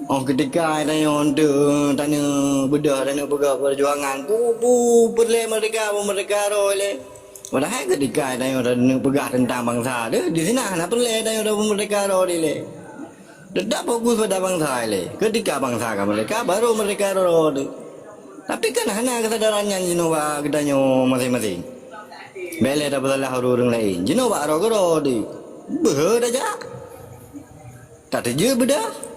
Oh ketika tanya tanya bedah tanya pegang perjuangan pu perle mereka role. Padahal ketika tanya pegang tentang bangsa dia di sini nak perle tanya mereka role le. Tetap fokus pada bangsa le. Ketika bangsa kan mereka baru mereka role. Tapi kan hanya kesadarannya jinoba kedanya masing-masing. Bela dah betul lah orang lain. Jinoba ro di. Ber aja. Tak terje bedah.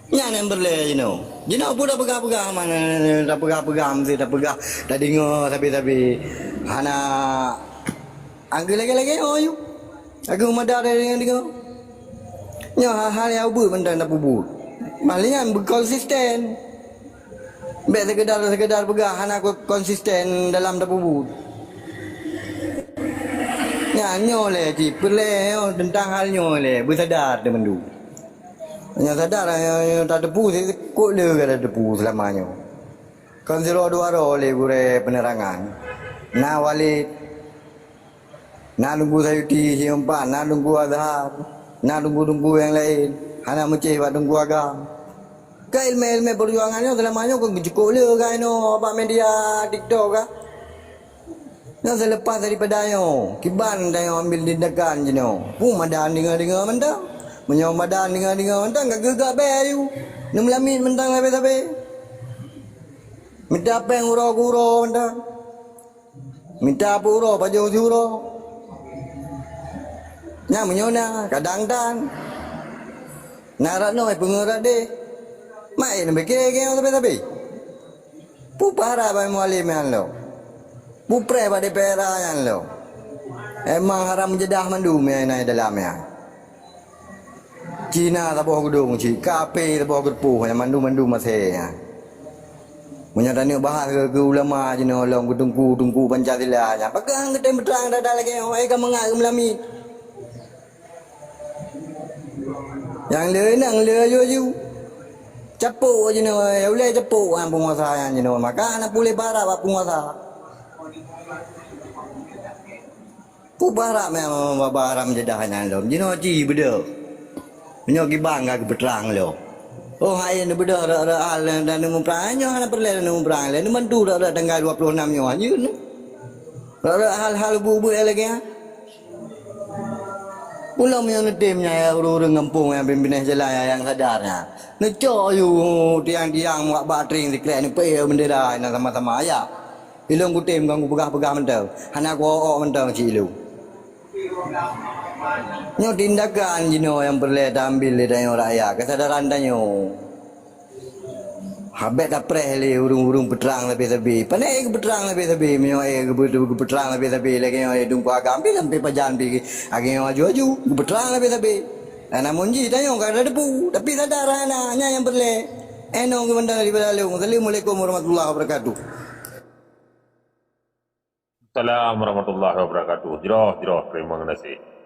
Yang berle jino pun dah pegang mana dah pegang mesti dah pegang dah dengar tapi hana angge lagi oh you aku madar dengan dengar nya hal yang ubur benda dah bubur malingnya berkonsisten be sekedar pegang hana aku konsisten dalam dah bubur nyo le ti perle tentang hal nyo le bersadar dia mendu. Yang sadar yang tak depu kok le ada depu selamanya. Kan zero dua oleh gure penerangan. Na walid. Na nunggu sayuti siempan, na nunggu azhar, na nunggu yang lain. Hana meceh buat nunggu agam. Ka ilmu perjuangannya selamanya kok cukup le kan apa media TikTok ka. Yang selepas daripada yo, kiban dah ambil tindakan je no. Pun madan dengar mentang. Menyong badan dengar mentang gak gegak bayu. Ni melamin mentang habis. Minta apa yang uro mentang. Minta apa uro baju uro. Nya menyona kadang dan. Narat noi pengerat de. Mai nak bekek tapi. Pu para bai mualim yang lo. Pu pre pada pera yang lo. Emang haram jedah mandum yang naik dalamnya. Cina tak boleh gedung, KP tak boleh gerpuh, yang mandu masih. Menyatakan bahas ke ulama Cina, long tunggu Pancasila. Pegang ke berterang dah lagi, orang akan mengat melami. Yang le you. Capuk Cina, boleh capuk yang penguasa yang Cina. Maka anak boleh barah penguasa. Ku barah memang barah menjedah yang long. Cina beda. Menyok bang gak berterang lo. Oh hai ni beda hal dan nemu perang hanya perle nemu perang le. Ni mantu dak tanggal 26 nyo aja ni. Hal-hal bubu lagi ah. Ulam yang timnya orang kampung yang pimpinan jalan yang sadarnya. Necok you tiang-tiang mak batring dikira ni pe bendera nak sama-sama ya. Ilung ku tim kang pegang-pegang mentau. Hana ku mentau cilu. Nyo tindakan jino yang perlu ambil dari rakyat kesadaran danyo. Habis tak preh urung berterang lebih. Panai berterang lebih. Menyo berterang lebih lagi yang dung ku agam pi sampai pajan pi. Agi yang aju berterang lebih. Namun ji danyo kan ada debu tapi sadar nya yang perlu. Enong benda daripada lu. Assalamualaikum warahmatullahi wabarakatuh. Assalamualaikum warahmatullahi wabarakatuh. Terima kasih.